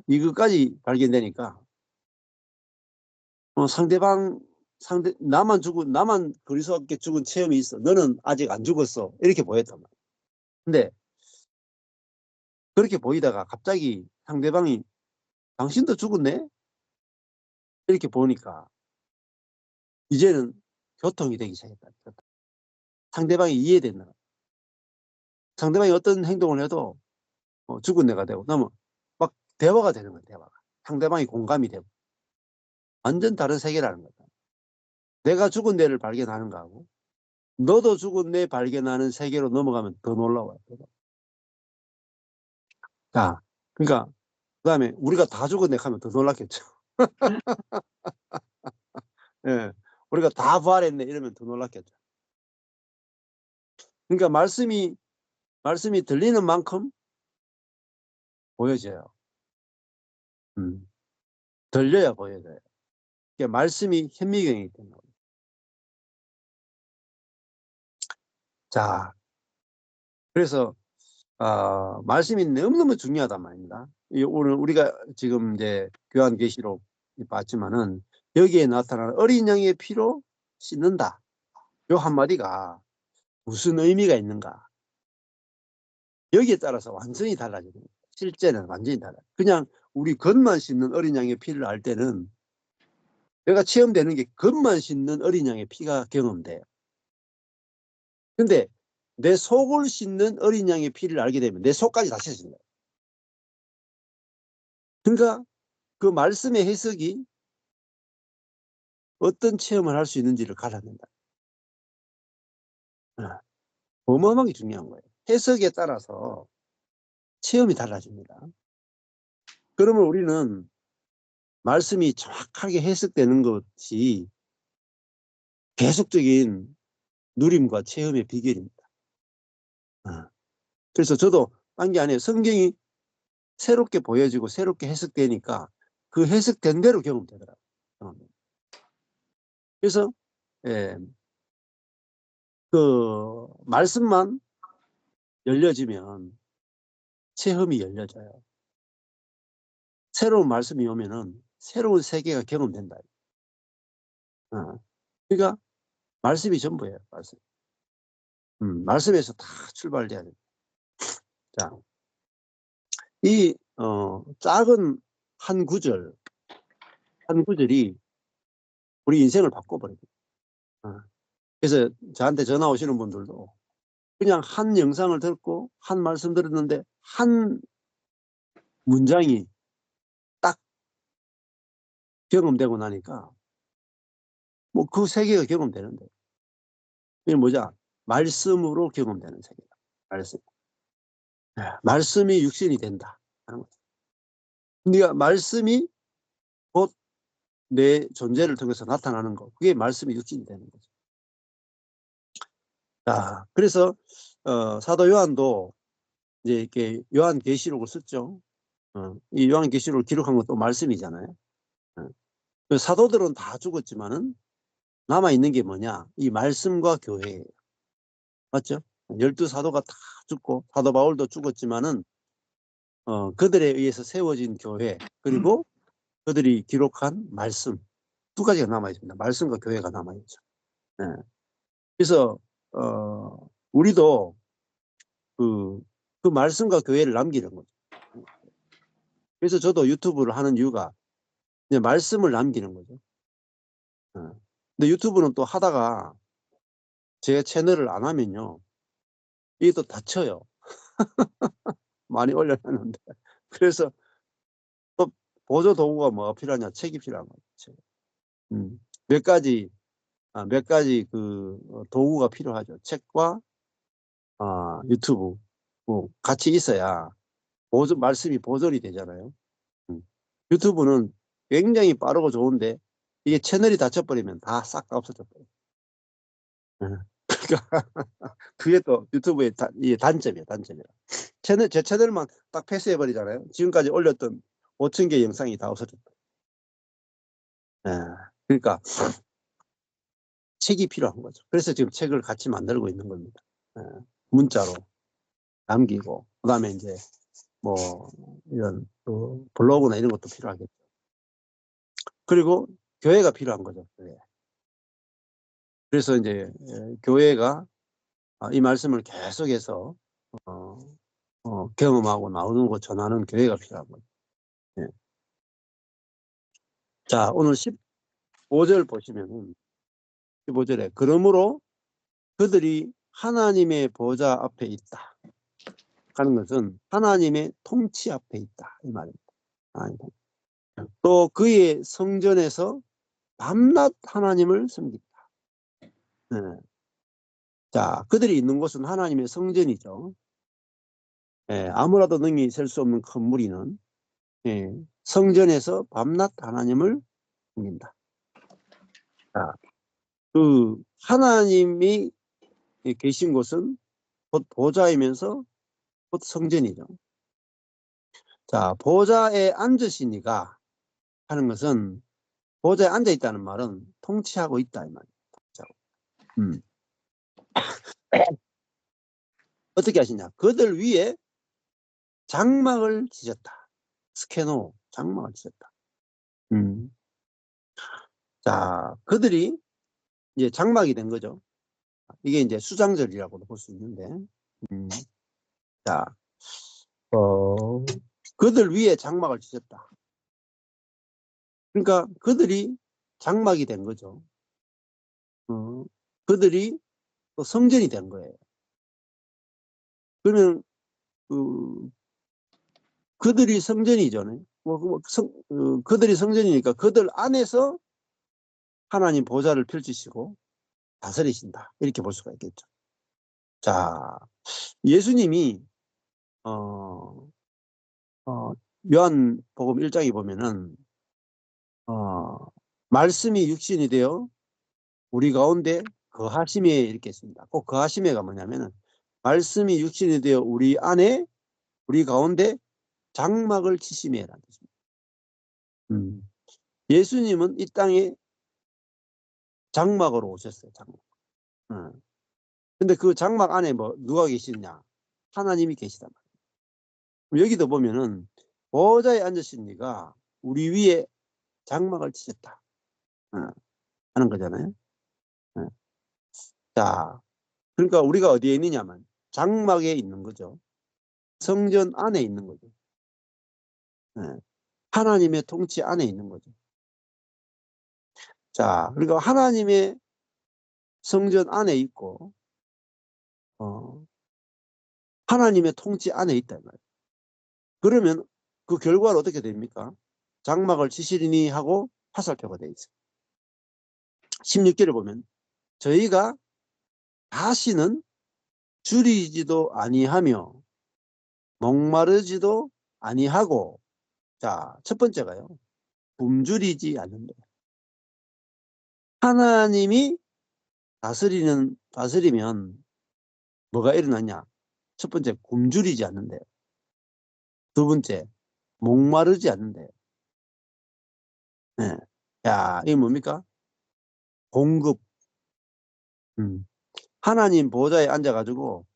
이것까지 발견되니까 나만 그리스도와 함께 죽은 체험이 있어. 너는 아직 안 죽었어. 이렇게 보였단 말이야. 근데 그렇게 보이다가 갑자기 상대방이 당신도 죽었네? 이렇게 보니까 이제는 교통이 되기 시작했다. 상대방이 이해된다. 상대방이 어떤 행동을 해도 죽은 내가 되고 그러면 막 대화가 되는 거야. 대화가. 상대방이 공감이 되고 완전 다른 세계라는 거다. 내가 죽은 내를 발견하는 거하고 너도 죽은 내 발견하는 세계로 넘어가면 더 놀라워요. 자, 그러니까 그 다음에 우리가 다 죽은 내 하면 더 놀랐겠죠. 예, 우리가 다 부활했네 이러면 더 놀랐겠죠. 그러니까 말씀이 들리는 만큼 보여져요. 들려야 보여져요. 그러니까 말씀이 현미경이기 때문에. 자, 그래서 말씀이 너무너무 중요하단 말입니다. 오늘 우리가 지금 이제 요한계시록 봤지만은 여기에 나타나는 어린 양의 피로 씻는다. 요 한마디가 무슨 의미가 있는가? 여기에 따라서 완전히 달라집니다. 실제는 완전히 달라요. 그냥 우리 겉만 씻는 어린 양의 피를 알 때는 내가 체험되는 게 겉만 씻는 어린 양의 피가 경험돼요. 근데 내 속을 씻는 어린 양의 피를 알게 되면 내 속까지 다 씻어진다. 그러니까 그 말씀의 해석이 어떤 체험을 할 수 있는지를 가르친다. 어마어마하게 중요한 거예요. 해석에 따라서 체험이 달라집니다. 그러면 우리는 말씀이 정확하게 해석되는 것이 계속적인 누림과 체험의 비결입니다. 그래서 저도 딴 게 아니에요. 성경이 새롭게 보여지고 새롭게 해석되니까 그 해석된 대로 경험되더라고요. 그래서 예, 그 말씀만 열려지면 체험이 열려져요. 새로운 말씀이 오면은 새로운 세계가 경험된다. 그러니까 말씀이 전부예요. 말씀. 말씀에서 다 출발돼야 돼요. 자, 이 작은 한 구절이 우리 인생을 바꿔버립니다. 그래서 저한테 전화 오시는 분들도 그냥 한 영상을 듣고 한 말씀 들었는데 한 문장이 딱 경험되고 나니까 뭐 그 세계가 경험되는데 이게 뭐냐? 말씀으로 경험되는 세계다. 말씀. 말씀이 육신이 된다 하는 거죠. 그러니까 말씀이 곧 내 존재를 통해서 나타나는 거. 그게 말씀이 육신이 되는 거죠. 자, 그래서 사도 요한도 이제 이렇게 요한계시록을 썼죠. 이 요한계시록을 기록한 것도 말씀이잖아요. 그 사도들은 다 죽었지만은 남아 있는 게 뭐냐? 이 말씀과 교회예요. 맞죠? 12사도가 다 죽고 사도 바울도 죽었지만은 그들에 의해서 세워진 교회 그리고 그들이 기록한 말씀 두 가지가 남아 있습니다. 말씀과 교회가 남아 있죠. 네. 그래서 우리도 그 말씀과 교회를 남기는 거죠. 그래서 저도 유튜브를 하는 이유가 그냥 말씀을 남기는 거죠. 근데 유튜브는 또 하다가 제 채널을 안 하면요, 이게 또 닫혀요. 많이 올려놨는데. 그래서 또 보조 도구가 뭐가 필요하냐? 책이 필요한 거죠. 몇 가지 도구가 필요하죠. 책과 유튜브 같이 있어야 말씀이 보존이 되잖아요. 유튜브는 굉장히 빠르고 좋은데 이게 채널이 닫혀버리면 다 싹 다 없어져 버려요. 그러니까 그게 또 유튜브의 이게 단점이에요. 제 채널만 딱 패스해버리잖아요. 지금까지 올렸던 5,000개 영상이 다 없어졌다. 그러니까 책이 필요한 거죠. 그래서 지금 책을 같이 만들고 있는 겁니다. 문자로 남기고, 그 다음에 이제 뭐 이런 블로그나 이런 것도 필요하겠죠. 그리고 교회가 필요한 거죠. 그래서 이제 교회가 이 말씀을 계속해서 경험하고 나오는 거 전하는 교회가 필요한 거죠. 예. 자, 오늘 15절 보시면은 15절에 그러므로 그들이 하나님의 보좌 앞에 있다 하는 것은 하나님의 통치 앞에 있다 이 말입니다. 또 그의 성전에서 밤낮 하나님을 섬긴다. 네. 자, 그들이 있는 곳은 하나님의 성전이죠. 아무라도 능히 셀 수 없는 큰 무리는 성전에서 밤낮 하나님을 섬긴다. 자, 그 하나님이 계신 곳은 곧 보좌이면서 곧 성전이죠. 자, 보좌에 앉으시니가 하는 것은 보좌에 앉아 있다는 말은 통치하고 있다 이 말이에요. 어떻게 하시냐? 그들 위에 장막을 지셨다. 스케노 장막을 지셨다. 자, 그들이 이제 장막이 된 거죠. 이게 이제 수장절이라고도 볼 수 있는데, 자, 그들 위에 장막을 지셨다. 그러니까 그들이 장막이 된 거죠. 그들이 또 성전이 된 거예요. 그러면 그들이 성전이죠. 그들이 성전이니까 그들 안에서 하나님 보좌를 펼치시고 다스리신다. 이렇게 볼 수가 있겠죠. 자, 예수님이 요한복음 1장에 보면은 말씀이 육신이 되어 우리 가운데 거하심에 이렇게 했습니다. 꼭 거하심에가 뭐냐면은 말씀이 육신이 되어 우리 안에 우리 가운데 장막을 치심에라는 뜻입니다. 예수님은 이 땅에 장막으로 오셨어요. 장막. 근데 그 장막 안에 뭐 누가 계시냐? 하나님이 계시단 말이에요. 여기도 보면은 보좌에 앉으신 이가 우리 위에 장막을 치셨다 하는 거잖아요. 자, 그러니까 우리가 어디에 있느냐면 장막에 있는 거죠. 성전 안에 있는 거죠. 하나님의 통치 안에 있는 거죠. 자, 그러니까 하나님의 성전 안에 있고 하나님의 통치 안에 있다 말이에요. 그러면 그 결과는 어떻게 됩니까? 장막을 치시리니 하고 화살표가 되어 있어요. 16절을 보면 저희가 다시는 줄이지도 아니하며 목마르지도 아니하고, 자, 첫 번째가요, 굶주리지 않는다. 하나님이 다스리면 뭐가 일어나냐? 첫 번째, 굶주리지 않는데요. 두 번째, 목마르지 않는데요. 네. 야, 이게 뭡니까? 공급. 하나님 보좌에 앉아가지고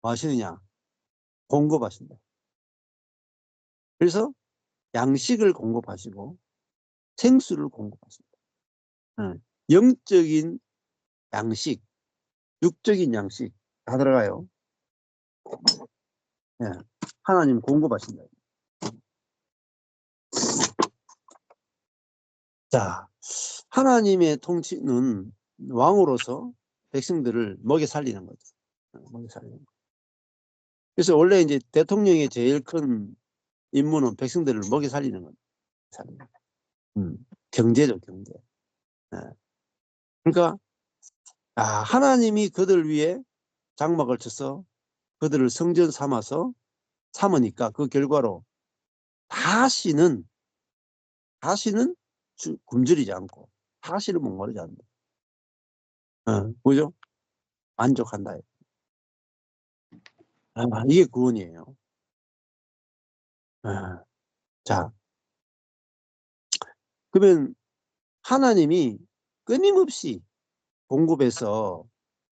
뭐 하시느냐? 공급하신다. 그래서 양식을 공급하시고 생수를 공급하십니다. 영적인 양식, 육적인 양식 다 들어가요. 예, 하나님 공급하신다. 자, 하나님의 통치는 왕으로서 백성들을 먹여 살리는 거죠. 먹여 살리는 거. 그래서 원래 이제 대통령의 제일 큰 임무는 백성들을 먹여 살리는 거죠. 경제죠, 경제. 예. 그러니까 하나님이 그들 위해 장막을 쳐서 그들을 성전 삼으니까 그 결과로 다시는 굶주리지 않고 다시는 목마르지 않는다. 그죠? 만족한다. 이게 구원이에요. 자, 그러면 하나님이 끊임없이 공급해서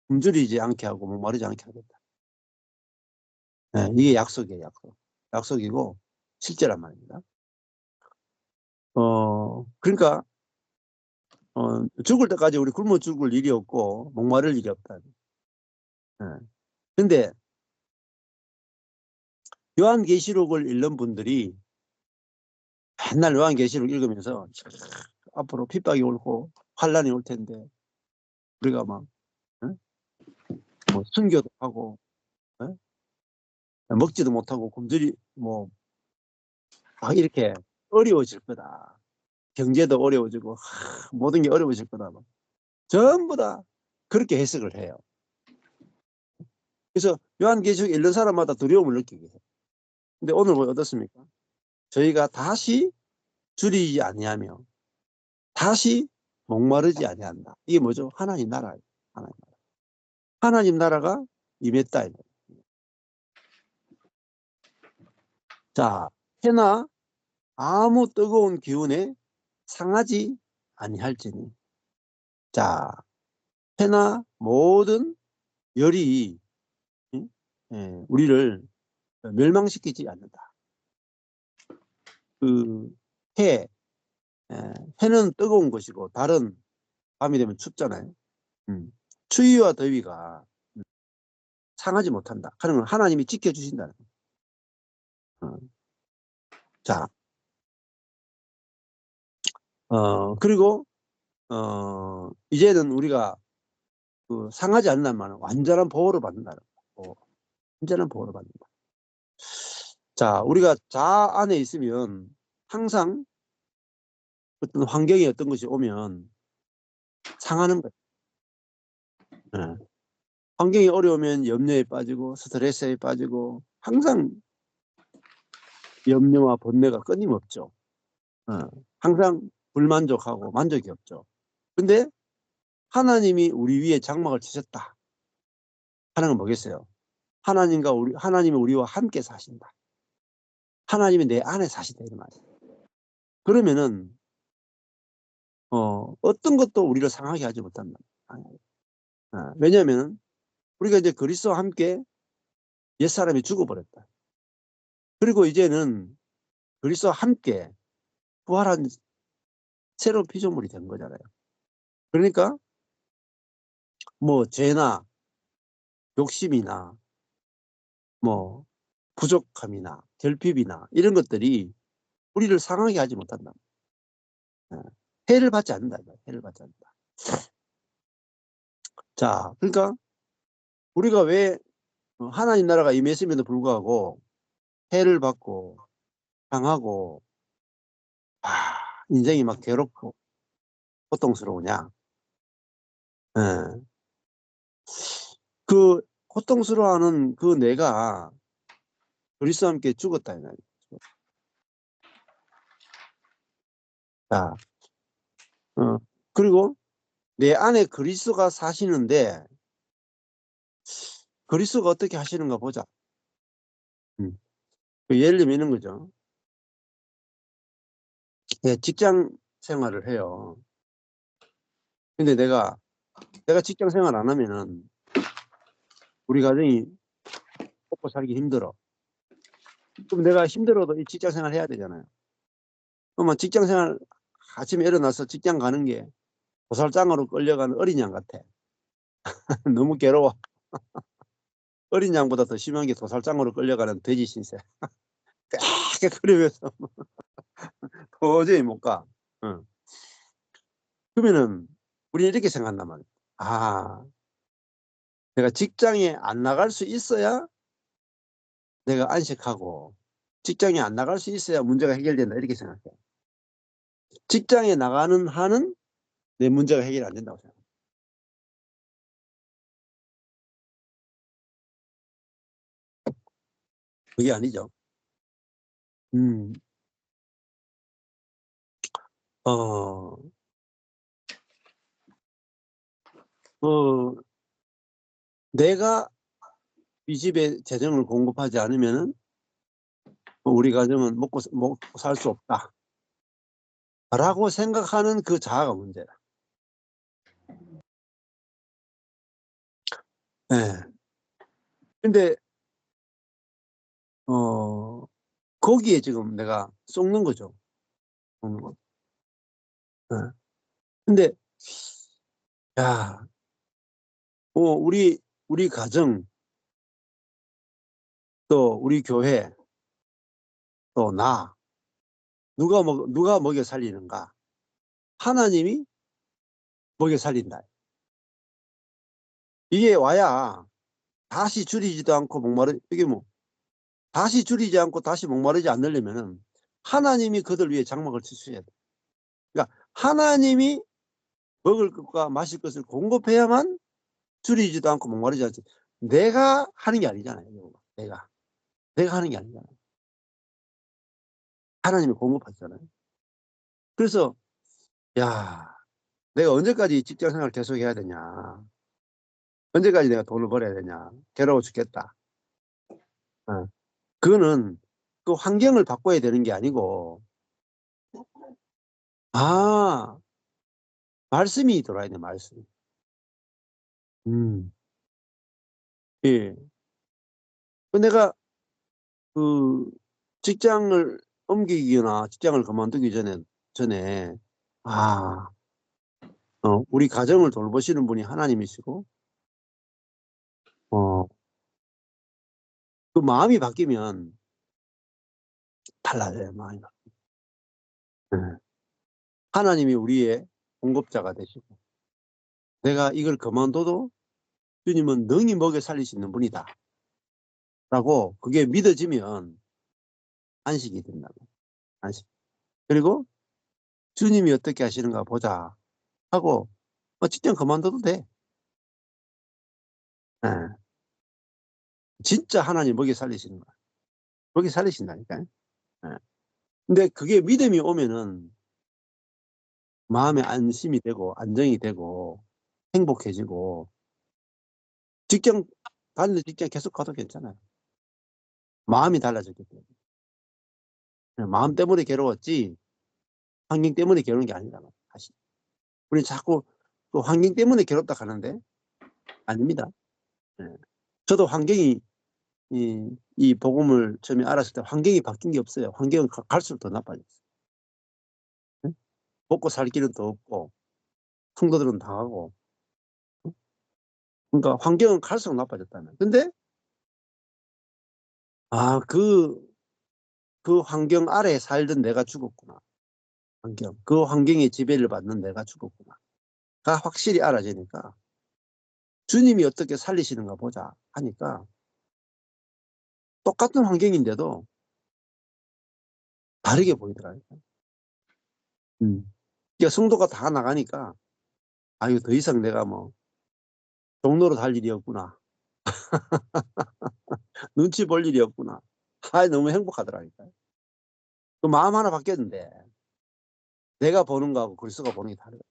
굶주리지 않게 하고 목마르지 않게 하겠다. 이게 약속이에요, 약속. 약속이고 실제란 말입니다. 그러니까 죽을 때까지 우리 굶어 죽을 일이 없고 목마를 일이 없다. 근데 요한계시록을 읽는 분들이 맨날 요한계시록 읽으면서 앞으로 핍박이 올고 환란이 올 텐데 우리가 막 뭐 순교도 하고 먹지도 못하고 굶주리 막 이렇게 어려워질 거다. 경제도 어려워지고 모든 게 어려워질 거다. 전부 다 그렇게 해석을 해요. 그래서 요한계시록 읽는 사람마다 두려움을 느끼게 해요. 근데 오늘 어떻습니까? 저희가 다시 줄이지 아니하며 다시 목마르지 아니한다. 이게 뭐죠? 하나님 나라예요. 하나님 나라. 하나님 나라가 임했다. 자, 해나 아무 뜨거운 기운에 상하지 아니할지니. 자, 해나 모든 열이 우리를 멸망시키지 않는다. 그 해, 해는 뜨거운 것이고 달은 밤이 되면 춥잖아요. 추위와 더위가 상하지 못한다. 하는 걸 하나님이 지켜주신다는 거예요. 자, 그리고 이제는 우리가 그 상하지 않는 말은 완전한 보호를 받는다는 거예요. 완전한 보호를 받는다. 자, 우리가 자 안에 있으면 항상 어떤 환경이 어떤 것이 오면 상하는 거예요. 환경이 어려우면 염려에 빠지고 스트레스에 빠지고 항상 염려와 번뇌가 끊임없죠. 항상 불만족하고 만족이 없죠. 근데 하나님이 우리 위에 장막을 치셨다 하는 건 뭐겠어요? 하나님이 우리와 함께 사신다. 하나님이 내 안에 사신다 이 말이에요. 그러면은 어떤 것도 우리를 상하게 하지 못한다. 왜냐하면 우리가 이제 그리스도와 함께 옛사람이 죽어버렸다. 그리고 이제는 그리스도와 함께 부활한 새로운 피조물이 된 거잖아요. 그러니까 뭐 죄나 욕심이나 뭐 부족함이나 결핍이나 이런 것들이 우리를 상하게 하지 못한다. 해를 받지 않는다. 해를 받지 않는다. 자, 그러니까 우리가 왜 하나님 나라가 임했음에도 불구하고 해를 받고 상하고 인생이 막 괴롭고 고통스러우냐? 그 고통스러워하는 그 내가 그리스도와 함께 죽었다. 자, 그리고 내 안에 그리스도가 사시는데 그리스도가 어떻게 하시는가 보자. 예를 들면 이런 거죠. 직장 생활을 해요. 근데 내가 직장 생활 안 하면은 우리 가정이 먹고 살기 힘들어. 그럼 내가 힘들어도 이 직장 생활 해야 되잖아요. 그러면 직장 생활 아침에 일어나서 직장 가는 게 도살장으로 끌려가는 어린 양 같아. 너무 괴로워. 어린 양보다 더 심한 게 도살장으로 끌려가는 돼지 신세. 깨끗 끓이면서 도저히 못 가. 응. 그러면은 우리는 이렇게 생각한단 말이야. 아, 내가 직장에 안 나갈 수 있어야 내가 안식하고 직장에 안 나갈 수 있어야 문제가 해결된다 이렇게 생각해. 직장에 나가는 한은 내 문제가 해결이 안 된다고 생각해. 그게 아니죠. 음, 어, 내가 이 집에 재정을 공급하지 않으면은 우리 가정은 먹고 살 수 없다. 라고 생각하는 그 자아가 문제다. 예. 근데, 거기에 지금 내가 속는 거죠. 속는 거. 예. 근데, 야, 우리 가정, 또 우리 교회, 또 누가 먹여 살리는가? 하나님이 먹여 살린다. 이게 와야 다시 줄이지도 않고 이게 뭐, 다시 줄이지 않고 다시 목마르지 않으려면은 하나님이 그들 위해 장막을 치셔야 돼. 그러니까 하나님이 먹을 것과 마실 것을 공급해야만 줄이지도 않고 목마르지 않지. 내가 하는 게 아니잖아요. 내가 하는 게 아니잖아요. 하나님이 공급하잖아요. 그래서 야, 내가 언제까지 직장 생활 계속 해야 되냐? 언제까지 내가 돈을 벌어야 되냐? 괴로워 죽겠다. 어. 그거는 그 환경을 바꿔야 되는 게 아니고, 아, 말씀이 들어야 돼, 말씀. 음, 예. 내가 그 직장을 옮기거나 직장을 그만두기 전에, 아, 우리 가정을 돌보시는 분이 하나님이시고, 어, 그 마음이 바뀌면 달라져요, 마음이. 예. 하나님이 우리의 공급자가 되시고, 내가 이걸 그만둬도 주님은 능히 먹여 살릴 수 있는 분이다. 라고 그게 믿어지면 안식이 된다고. 안식. 그리고 주님이 어떻게 하시는가 보자 하고 직장 그만둬도 돼. 예. 진짜 하나님 먹여 살리시는 거야. 먹여 살리신다니까요. 예. 근데 그게 믿음이 오면은 마음에 안심이 되고 안정이 되고 행복해지고 직장 다니는 직장 계속 가도 괜찮아요. 마음이 달라졌기 때문에. 마음 때문에 괴로웠지 환경 때문에 괴로운 게 아니라 사실. 우리 자꾸 그 환경 때문에 괴롭다 하는데 아닙니다. 예. 저도 환경이 이 복음을 처음에 알았을 때 환경이 바뀐 게 없어요. 환경은 갈수록 더 나빠졌어요. 예? 먹고 살 길은 더 없고 성도들은 당하고 그러니까 환경은 갈수록 나빠졌다는. 근데 그 환경 아래에 살던 내가 죽었구나. 그 환경의 지배를 받는 내가 죽었구나. 가 확실히 알아지니까 주님이 어떻게 살리시는가 보자 하니까 똑같은 환경인데도 다르게 보이더라고요. 그러니까 성도가 다 나가니까 아유 더 이상 내가 뭐 종로로 달 일이 없구나. 눈치 볼 일이 없구나. 너무 행복하더라니까요. 그 마음 하나 바뀌었는데 내가 보는 거하고 그리스도가 보는 게 다르다.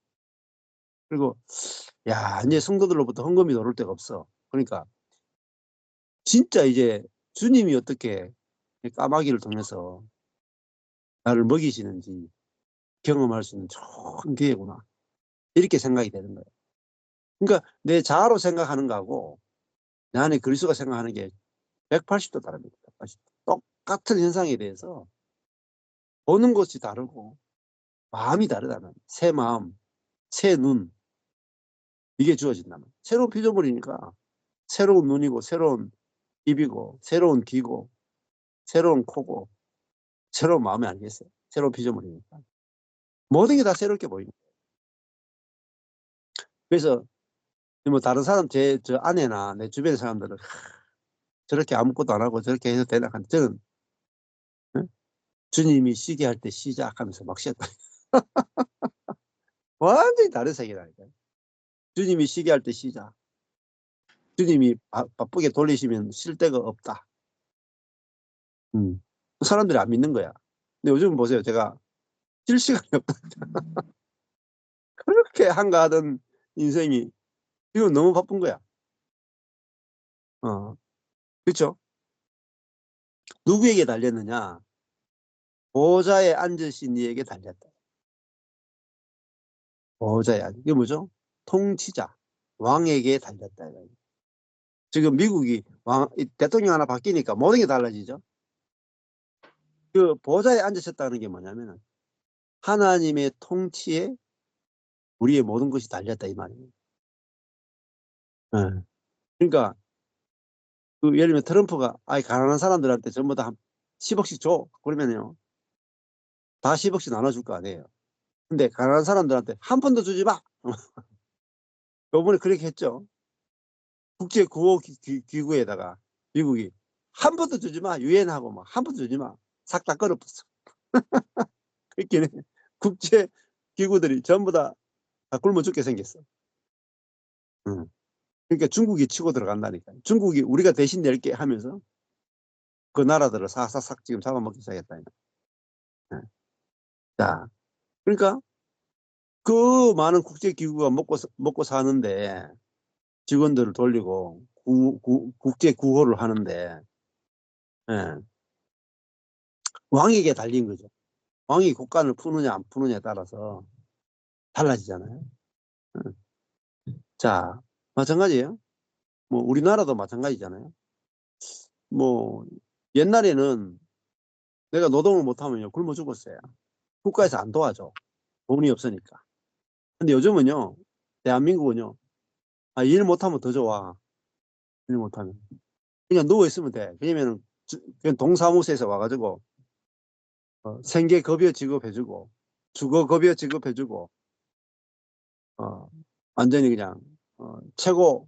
그리고 야 이제 성도들로부터 헌금이 들어올 데가 없어. 그러니까 진짜 이제 주님이 어떻게 까마귀를 통해서 나를 먹이시는지 경험할 수 있는 좋은 기회구나. 이렇게 생각이 되는 거예요. 그러니까 내 자아로 생각하는 거하고 내 안에 그리스도가 생각하는 게 180도 다릅니다. 180도. 똑같은 현상에 대해서 보는 것이 다르고 마음이 다르다는 새 마음, 새 눈, 이게 주어진다면 새로운 피조물이니까 새로운 눈이고 새로운 입이고, 새로운 귀고, 새로운 코고, 새로운 마음이 아니겠어요? 새로운 피조물이니까. 모든 게 다 새롭게 보이는 거예요. 그래서 뭐 다른 사람, 저 아내나 내 주변의 사람들은 저렇게 아무것도 안 하고 저렇게 해도 되나? 저는 응? 주님이 쉬게 할 때 시작하면서 막 쉬었다. 완전히 다른 세계라니까요. 주님이 쉬게 할 때 시작. 주님이 바쁘게 돌리시면 쉴 데가 없다. 사람들이 안 믿는 거야. 근데 요즘 보세요. 제가 쉴 시간이 없다. 그렇게 한가하던 인생이 지금 너무 바쁜 거야. 그렇죠? 누구에게 달렸느냐? 보좌에 앉으신 이에게 달렸다. 보좌에 앉. 이게 뭐죠? 통치자, 왕에게 달렸다. 지금 미국이 대통령 하나 바뀌니까 모든 게 달라지죠. 그 보좌에 앉으셨다는 게 뭐냐면 하나님의 통치에 우리의 모든 것이 달렸다 이 말이에요. 네. 그러니까 그 예를 들면 트럼프가 가난한 사람들한테 전부 다 10억씩 줘. 그러면요. 다 10억씩 나눠줄 거 아니에요. 근데 가난한 사람들한테 한 푼도 주지 마. 요번에 그렇게 했죠. 국제 구호 기구에다가 미국이 한 푼도 주지 마. 유엔하고 막 한 푼도 주지 마. 싹 다 끊어버렸어. 그렇게 국제 기구들이 전부 다 굶어 죽게 생겼어. 응. 그러니까 중국이 치고 들어간다니까. 중국이 우리가 대신 낼게 하면서 그 나라들을 싹싹싹 지금 잡아먹기 시작했다. 네. 자, 그러니까 그 많은 국제기구가 먹고 사는데 직원들을 돌리고 국제 구호를 하는데 예, 왕에게 달린 거죠. 왕이 국간을 푸느냐 안 푸느냐에 따라서 달라지잖아요. 예. 자, 마찬가지예요. 뭐 우리나라도 마찬가지잖아요. 뭐 옛날에는 내가 노동을 못하면요 굶어 죽었어요. 국가에서 안 도와줘. 돈이 없으니까. 근데 요즘은요 대한민국은요 일 못하면 더 좋아. 일 못하면 그냥 누워있으면 돼. 왜냐면 그냥 동사무소에서 와가지고 생계급여 지급해주고 주거급여 지급해주고 완전히 그냥 최고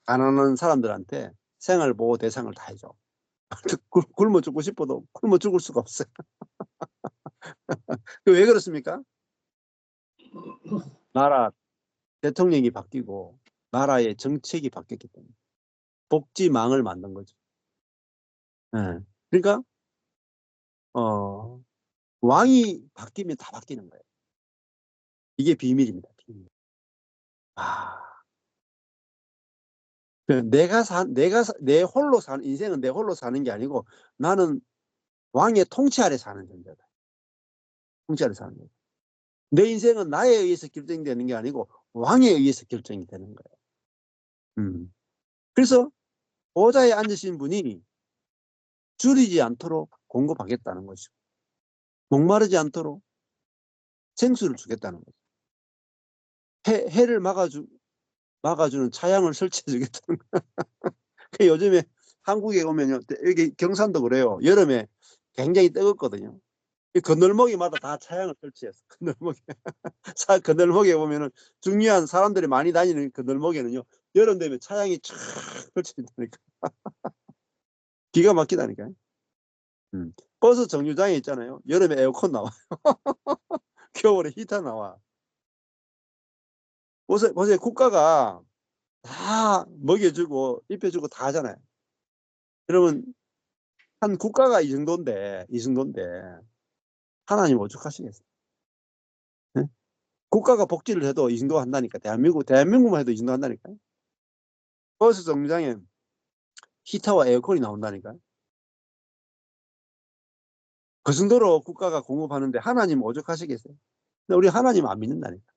가난한 사람들한테 생활보호 대상을 다 해줘. 굶어 죽고 싶어도 굶어 죽을 수가 없어요. 왜 그렇습니까? 나라 대통령이 바뀌고 나라의 정책이 바뀌었기 때문에 복지망을 만든 거죠. 네. 그러니까 왕이 바뀌면 다 바뀌는 거예요. 이게 비밀입니다. 비밀. 내 홀로 사는 인생은 내 홀로 사는 게 아니고 나는 왕의 통치 아래 사는 존재다. 통치 아래 사는 거예요. 내 인생은 나에 의해서 결정되는 게 아니고 왕에 의해서 결정이 되는 거예요. 그래서 보좌에 앉으신 분이 줄이지 않도록 공급하겠다는 거죠. 목마르지 않도록 생수를 주겠다는 거죠. 해를 막아주는 차양을 설치해 주겠다는 거예요. 요즘에 한국에 오면요, 여기 경산도 그래요. 여름에 굉장히 뜨겁거든요. 건널목이마다 다 차양을 설치했어. 건널목에. 건널목에 보면은 중요한 사람들이 많이 다니는 건널목에는요, 여름 되면 차양이 쫙 설치된다니까. 기가 막히다니까요. 버스 정류장에 있잖아요. 여름에 에어컨 나와. 겨울에 히터 나와. 보세요. 국가가 다 먹여주고 입혀주고 다 하잖아요. 그러면 한 국가가 이 정도인데 하나님 오죽하시겠어요? 네? 국가가 복지를 해도 이 정도 한다니까. 대한민국만 해도 이 정도 한다니까요. 버스 정류장에 히터와 에어컨이 나온다니까요. 그 정도로 국가가 공급하는데 하나님 오죽하시겠어요? 근데 우리 하나님 안 믿는다니까.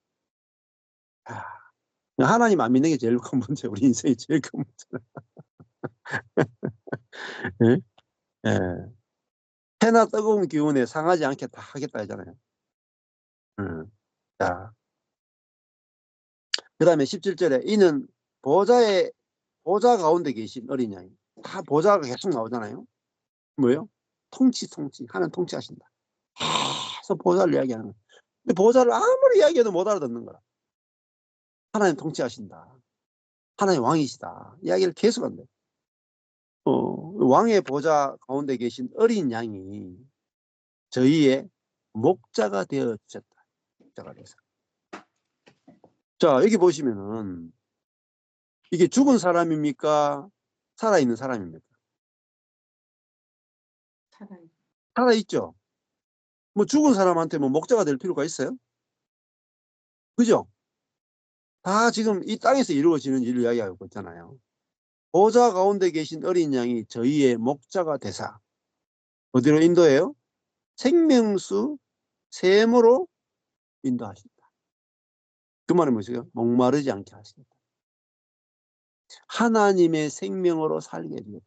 하나님 안 믿는 게 제일 큰 문제. 우리 인생이 제일 큰 문제. 예? 예. 해나 뜨거운 기운에 상하지 않게 다 하겠다 하잖아요. 자, 그 다음에 17절에 이는 보좌에 보좌 가운데 계신 어린 양이. 다 보좌가 계속 나오잖아요. 뭐예요? 통치 하나님 통치하신다. 계속 보좌를 이야기하는 거야. 근데 보좌를 아무리 이야기해도 못 알아듣는 거라. 하나님 통치하신다. 하나님 왕이시다. 이야기를 계속 한대. 왕의 보좌 가운데 계신 어린 양이 저희의 목자가 되어 주셨다. 목자가 돼서. 자, 여기 보시면은 이게 죽은 사람입니까? 살아있는 사람입니까? 살아있죠. 뭐 죽은 사람한테 뭐 목자가 될 필요가 있어요? 그죠? 다 지금 이 땅에서 이루어지는 일을 이야기하고 있잖아요. 보좌 가운데 계신 어린 양이 저희의 목자가 되사 어디로 인도해요? 생명수 샘으로 인도하신다. 그 말은 뭐죠? 목마르지 않게 하신다. 하나님의 생명으로 살게 해주겠다.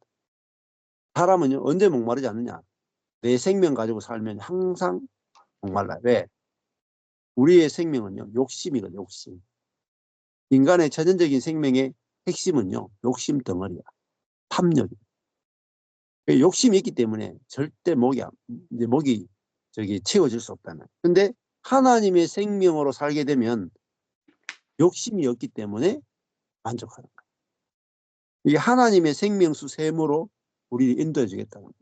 사람은요, 언제 목마르지 않느냐? 내 생명 가지고 살면 항상 목말라요. 왜? 우리의 생명은요, 욕심이거든요, 욕심. 인간의 천연적인 생명의 핵심은요, 욕심 덩어리야. 탐욕. 욕심이 있기 때문에 절대 목이 채워질 수 없다는. 근데 하나님의 생명으로 살게 되면 욕심이 없기 때문에 만족하는 거예요. 이게 하나님의 생명수 샘으로 우리를 인도해 주겠다는 거예요.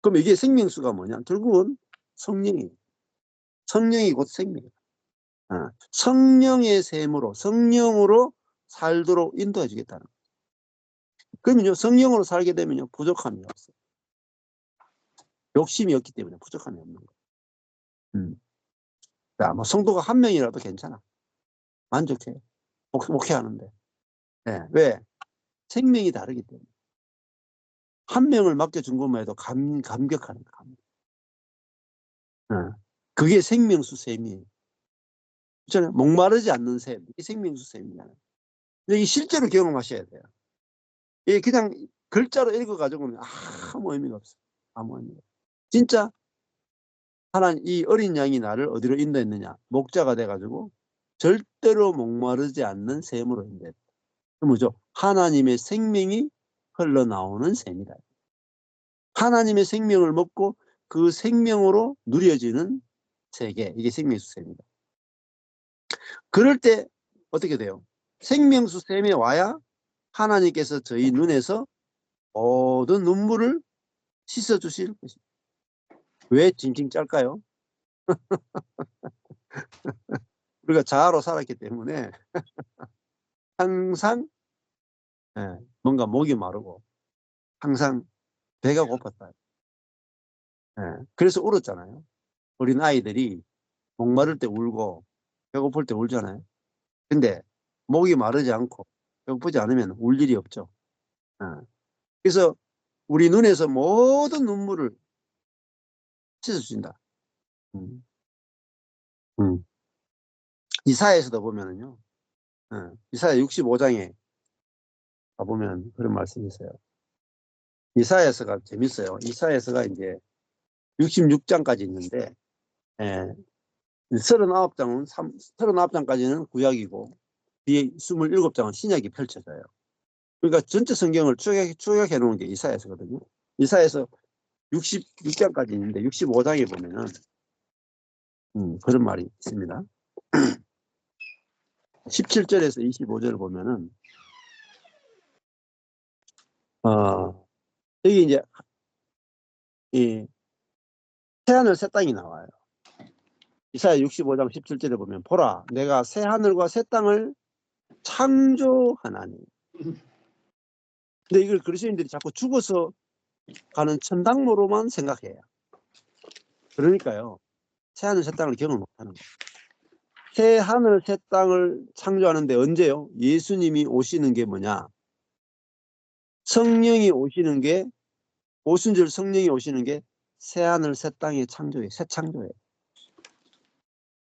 그럼 이게 생명수가 뭐냐? 결국은 성령이에요. 성령이 곧 생명이에요. 성령의 샘으로, 성령으로 살도록 인도해 주겠다는 거예요. 그러면요, 성령으로 살게 되면요, 부족함이 없어요. 욕심이 없기 때문에 부족함이 없는 거예요. 자, 뭐 성도가 한 명이라도 괜찮아. 만족해. 목회하는데. 네. 왜? 생명이 다르기 때문에. 한 명을 맡겨준 것만 해도 감격하는 거야. 그게 생명수 샘이에요. 그렇잖아요. 목마르지 않는 샘. 이게 생명수 샘이잖아요. 근데 이 실제로 경험하셔야 돼요. 이게 그냥 글자로 읽어가지고는 아무 의미가 없어요. 아무 의미가 없어요. 진짜 하나님, 이 어린 양이 나를 어디로 인도했느냐? 목자가 돼가지고 절대로 목마르지 않는 샘으로 인도했다. 그 뭐죠? 하나님의 생명이 흘러나오는 샘이다. 하나님의 생명을 먹고 그 생명으로 누려지는 세계. 이게 생명수 샘입니다. 그럴 때 어떻게 돼요? 생명수 샘에 와야 하나님께서 저희 눈에서 모든 눈물을 씻어주실 것입니다. 왜 징징 짤까요? 우리가 자아로 살았기 때문에 항상 뭔가 목이 마르고 항상 배가 고팠다. 그래서 울었잖아요. 어린 아이들이 목마를 때 울고 배고플 때 울잖아요. 근데 목이 마르지 않고 배고프지 않으면 울 일이 없죠. 그래서 우리 눈에서 모든 눈물을 씻어준다. 음. 음. 이사야에서도 보면은요. 이사야 65장에 가보면 그런 말씀이 있어요. 이사야서가 재밌어요. 이사야서가 이제 66장까지 있는데, 39장까지는 구약이고, 뒤에 27장은 신약이 펼쳐져요. 그러니까 전체 성경을 추격해 놓은 게 이사야서거든요. 이사야서 66장까지 있는데, 65장에 보면은, 그런 말이 있습니다. 17절에서 25절을 보면은, 여기 이제, 이, 새하늘 새 땅이 나와요. 이사야 65장 17절에 보면, 보라, 내가 새 하늘과 새 땅을 창조하나니. 근데 이걸 그리스도인들이 자꾸 죽어서 가는 천당로로만 생각해요. 그러니까요, 새 하늘 새 땅을 경험 못하는 거예요. 새 하늘 새 땅을 창조하는데 언제요? 예수님이 오시는 게 뭐냐? 성령이 오시는 게, 오순절 성령이 오시는 게 새 하늘 새 땅의 창조예요. 새 창조예요.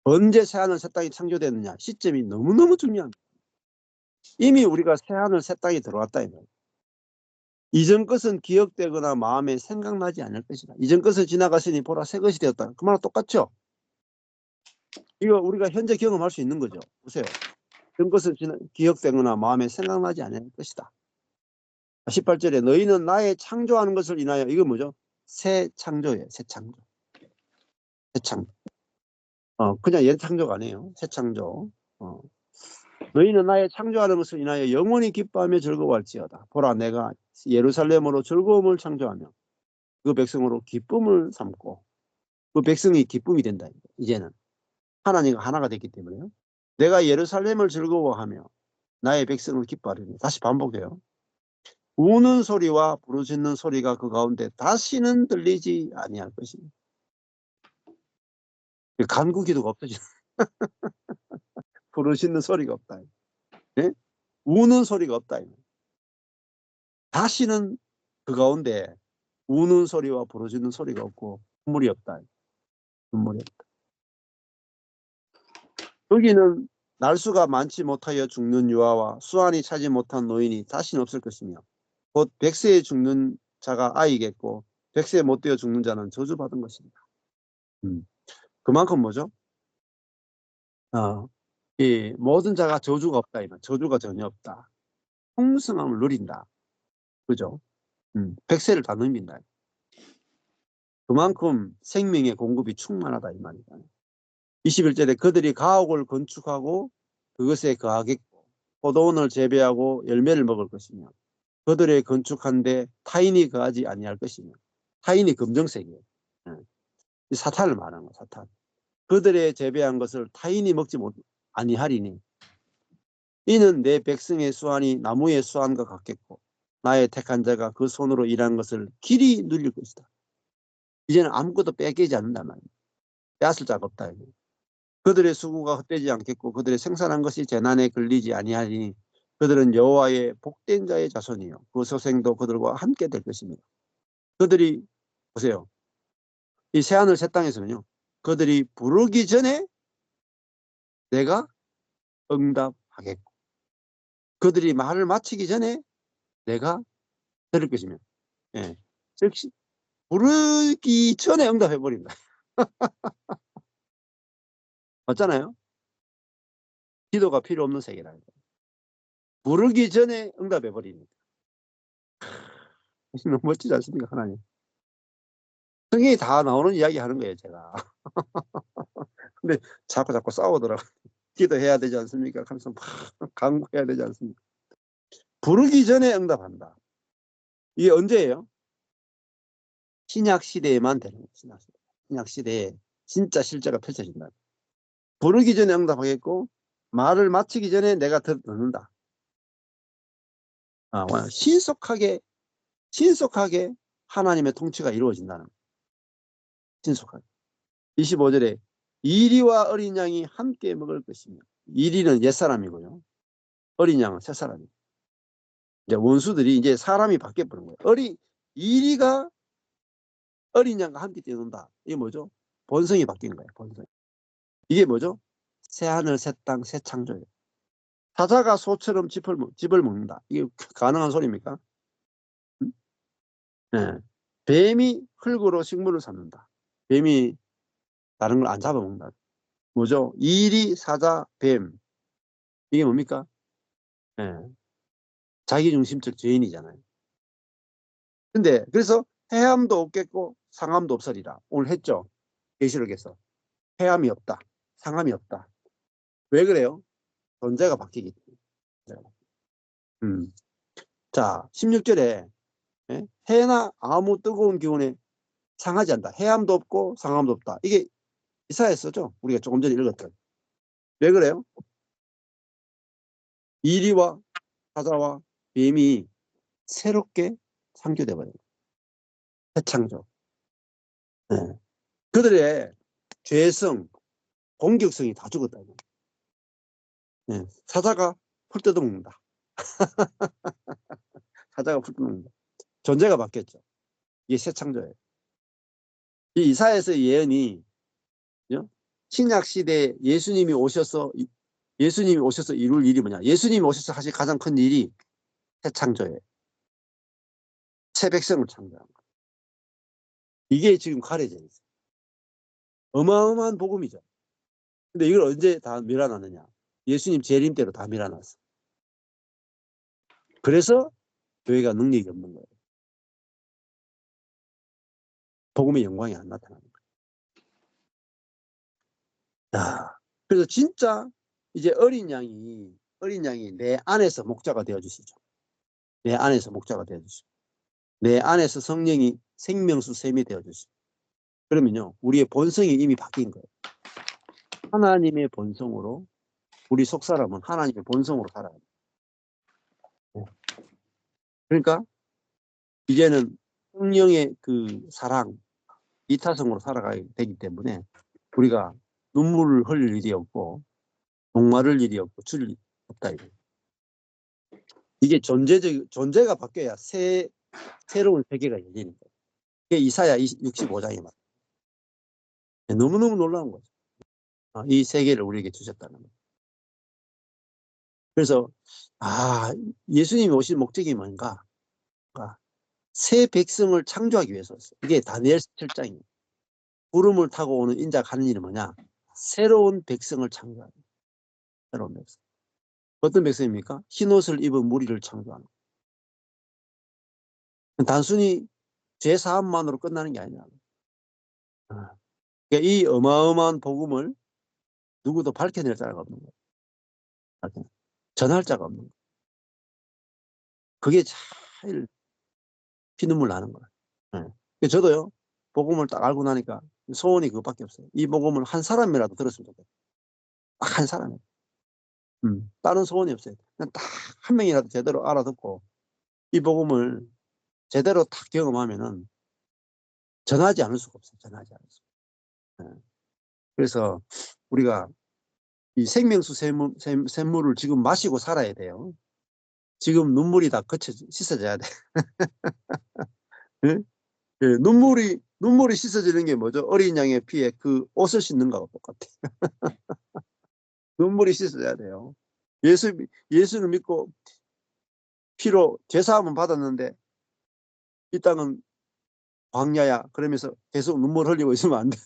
언제 새 하늘 새 땅이 창조됐느냐? 시점이 너무너무 중요합니다. 이미 우리가 새 하늘 새 땅에 들어왔다 이 말이에요. 이전 것은 기억되거나 마음에 생각나지 않을 것이다. 이전 것은 지나갔으니 보라 새 것이 되었다. 그 말은 똑같죠? 이거 우리가 현재 경험할 수 있는 거죠. 보세요. 이전 것은 기억되거나 마음에 생각나지 않을 것이다. 18절에 너희는 나의 창조하는 것을 인하여, 이거 뭐죠? 새 창조예요. 새 창조. 새 창조. 그냥 옛 창조가 아니에요. 새 창조. 너희는 나의 창조하는 것을 인하여 영원히 기뻐하며 즐거워할지어다. 보라, 내가 예루살렘으로 즐거움을 창조하며 그 백성으로 기쁨을 삼고, 그 백성이 기쁨이 된다. 이제는 하나님과 하나가 됐기 때문에요. 내가 예루살렘을 즐거워하며 나의 백성을 기뻐하리니. 다시 반복해요. 우는 소리와 부르짖는 소리가 그 가운데 다시는 들리지 아니할 것입니다. 간구기도가 없어지는. 부르짖는 소리가 없다. 네? 우는 소리가 없다. 다시는 그 가운데 우는 소리와 부르짖는 소리가 없고 눈물이 없다. 눈물이 없다. 여기는 날수가 많지 못하여 죽는 유아와 수완이 차지 못한 노인이 다시는 없을 것이며 곧 100세에 죽는 자가 아이겠고 100세 못 되어 죽는 자는 저주받은 것입니다. 그만큼 뭐죠? 이 모든 자가 저주가 없다. 저주가 전혀 없다. 풍성함을 누린다. 그죠? 100세를 다 넘긴다. 그만큼 생명의 공급이 충만하다 이 말이다. 21절에 그들이 가옥을 건축하고 그것에 거하겠고 포도원을 재배하고 열매를 먹을 것이며 그들의 건축한 데 타인이 거하지 아니할 것이며. 타인이 검정색이에요. 사탄을 말하는 거야. 사탄. 그들의 재배한 것을 타인이 먹지 아니하리니 이는 내 백성의 수완이 나무의 수완과 같겠고 나의 택한 자가 그 손으로 일한 것을 길이 누릴 것이다. 이제는 아무것도 뺏기지 않는단 말이에요. 빼앗을 자가 없다. 그들의 수고가 헛되지 않겠고 그들의 생산한 것이 재난에 걸리지 아니하리니 그들은 여호와의 복된 자의 자손이요 그 소생도 그들과 함께 될 것입니다. 그들이 보세요. 이 새하늘 새 땅에서는요. 그들이 부르기 전에 내가 응답하겠고 그들이 말을 마치기 전에 내가 들을 것이며. 예. 즉시 부르기 전에 응답해버린다. 맞잖아요. 기도가 필요 없는 세계라는 거예요. 부르기 전에 응답해버리니까. 너무 멋지지 않습니까? 하나님. 성경이 다 나오는 이야기 하는 거예요, 제가. 근데 자꾸 싸우더라고요. 기도해야 되지 않습니까? 하면서 막 강구해야 되지 않습니까? 부르기 전에 응답한다. 이게 언제예요? 신약 시대에만 되는 거예요. 신약 시대에 진짜 실제가 펼쳐진다. 부르기 전에 응답하겠고 말을 마치기 전에 내가 듣는다. 신속하게 하나님의 통치가 이루어진다는 거예요. 신속하게. 25절에 이리와 어린 양이 함께 먹을 것이며. 이리는 옛사람이고요. 어린 양은 새사람이에요. 이제 원수들이 이제 사람이 바뀌어버린 거예요. 이리가 어린 양과 함께 뛰어논다. 이게 뭐죠? 본성이 바뀐 거예요. 본성. 이게 뭐죠? 새하늘, 새 땅, 새 창조예요. 사자가 소처럼 집을 먹는다. 이게 가능한 소리입니까? 네. 뱀이 흙으로 식물을 삼는다. 뱀이 다른 걸 안 잡아먹는다. 뭐죠? 이리, 사자, 뱀. 이게 뭡니까? 네. 자기중심적 죄인이잖아요. 근데 그래서 해함도 없겠고 상함도 없으리라. 오늘 했죠? 계시록에서. 해함이 없다. 상함이 없다. 왜 그래요? 존재가 바뀌기 때문에. 자, 16절에 해나 아무 뜨거운 기운에 상하지 않다. 해함도 없고 상함도 없다. 이게 이사야서죠? 우리가 조금 전에 읽었던. 왜 그래요? 이리와 사자와 뱀이 새롭게 창조돼 버려요. 새창조. 네. 그들의 죄성, 공격성이 다 죽었다. 네. 사자가 풀 뜯어먹는다. 사자가 풀 뜯어먹는다. 존재가 바뀌었죠. 이게 새창조예요. 이 이사야서의 예언이 신약 시대에 예수님이 오셔서 이룰 일이 뭐냐? 예수님이 오셔서 하실 가장 큰 일이 새 창조예요. 새 백성을 창조한 거예요. 이게 지금 가려져 있어요. 어마어마한 복음이죠. 근데 이걸 언제 다 밀어놨느냐? 예수님 재림 때로 다 밀어놨어. 그래서 교회가 능력이 없는 거예요. 복음의 영광이 안 나타나는 거예요. 야, 그래서 진짜 이제 어린 양이 내 안에서 목자가 되어 주시죠. 내 안에서 목자가 되어 주시고 내 안에서 성령이 생명수 샘이 되어 주시고 그러면요 우리의 본성이 이미 바뀐 거예요. 하나님의 본성으로 우리 속사람은 하나님의 본성으로 살아야 돼요. 그러니까 이제는 성령의 그 사랑 이타성으로 살아가야 되기 때문에 우리가 눈물을 흘릴 일이 없고 목마를 일이 없고 줄 일이 없다. 이게 존재가 바뀌어야 새로운 세계가 열리는 거예요. 그게 이사야 65장이 말이에요. 너무너무 놀라운 거죠. 이 세계를 우리에게 주셨다는 거예요. 그래서 예수님이 오신 목적이 뭔가? 새 백성을 창조하기 위해서였어요. 이게 다니엘 7장이에요. 구름을 타고 오는 인자가 하는 일이 뭐냐? 새로운 백성을 창조하는 거예요. 새로운 백성. 어떤 백성입니까? 흰옷을 입은 무리를 창조하는 거예요. 단순히 죄 사함만으로 끝나는 게 아니라 그러니까 이 어마어마한 복음을 누구도 밝혀낼 자가 없는 거예요. 전할 자가 없는 거예요. 그게 제일 피눈물 나는 거예요. 저도요 복음을 딱 알고 나니까 소원이 그것밖에 없어요. 이 복음을 한 사람이라도 들었으면 좋겠어요. 딱 한 사람이라도. 다른 소원이 없어요. 그냥 딱 한 명이라도 제대로 알아듣고 이 복음을 제대로 딱 경험하면은 전하지 않을 수가 없어요. 전하지 않을 수가. 그래서 우리가 이 생명수 샘물을 지금 마시고 살아야 돼요. 지금 눈물이 다 씻어져야 돼. 네? 눈물이 씻어지는 게 뭐죠? 어린 양의 피에 그 옷을 씻는 거하고 똑같아. 눈물이 씻어져야 돼요. 예수를 믿고 피로 제사함은 받았는데 이 땅은 광야야. 그러면서 계속 눈물 흘리고 있으면 안 돼.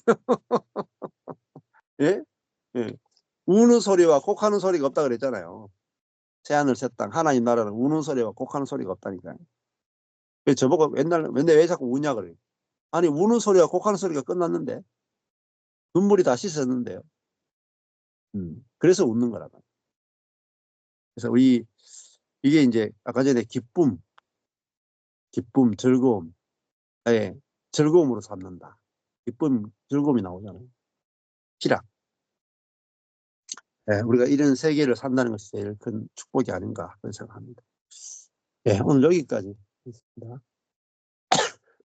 예? 예. 우는 소리와 곡하는 소리가 없다 그랬잖아요. 새하늘 새 땅 하나님 나라는 우는 소리와 곡하는 소리가 없다니까요. 저보고 맨날 왜 자꾸 우냐 그래요. 아니 우는 소리와 곡하는 소리가 끝났는데 눈물이 다 씻었는데요. 그래서 웃는 거라고. 그래서 이게 이제 아까 전에 기쁨, 즐거움, 즐거움으로 삼는다. 기쁨, 즐거움이 나오잖아요. 희락. 우리가 이런 세계를 산다는 것이 제일 큰 축복이 아닌가 그런 생각합니다. 오늘 여기까지 하겠습니다.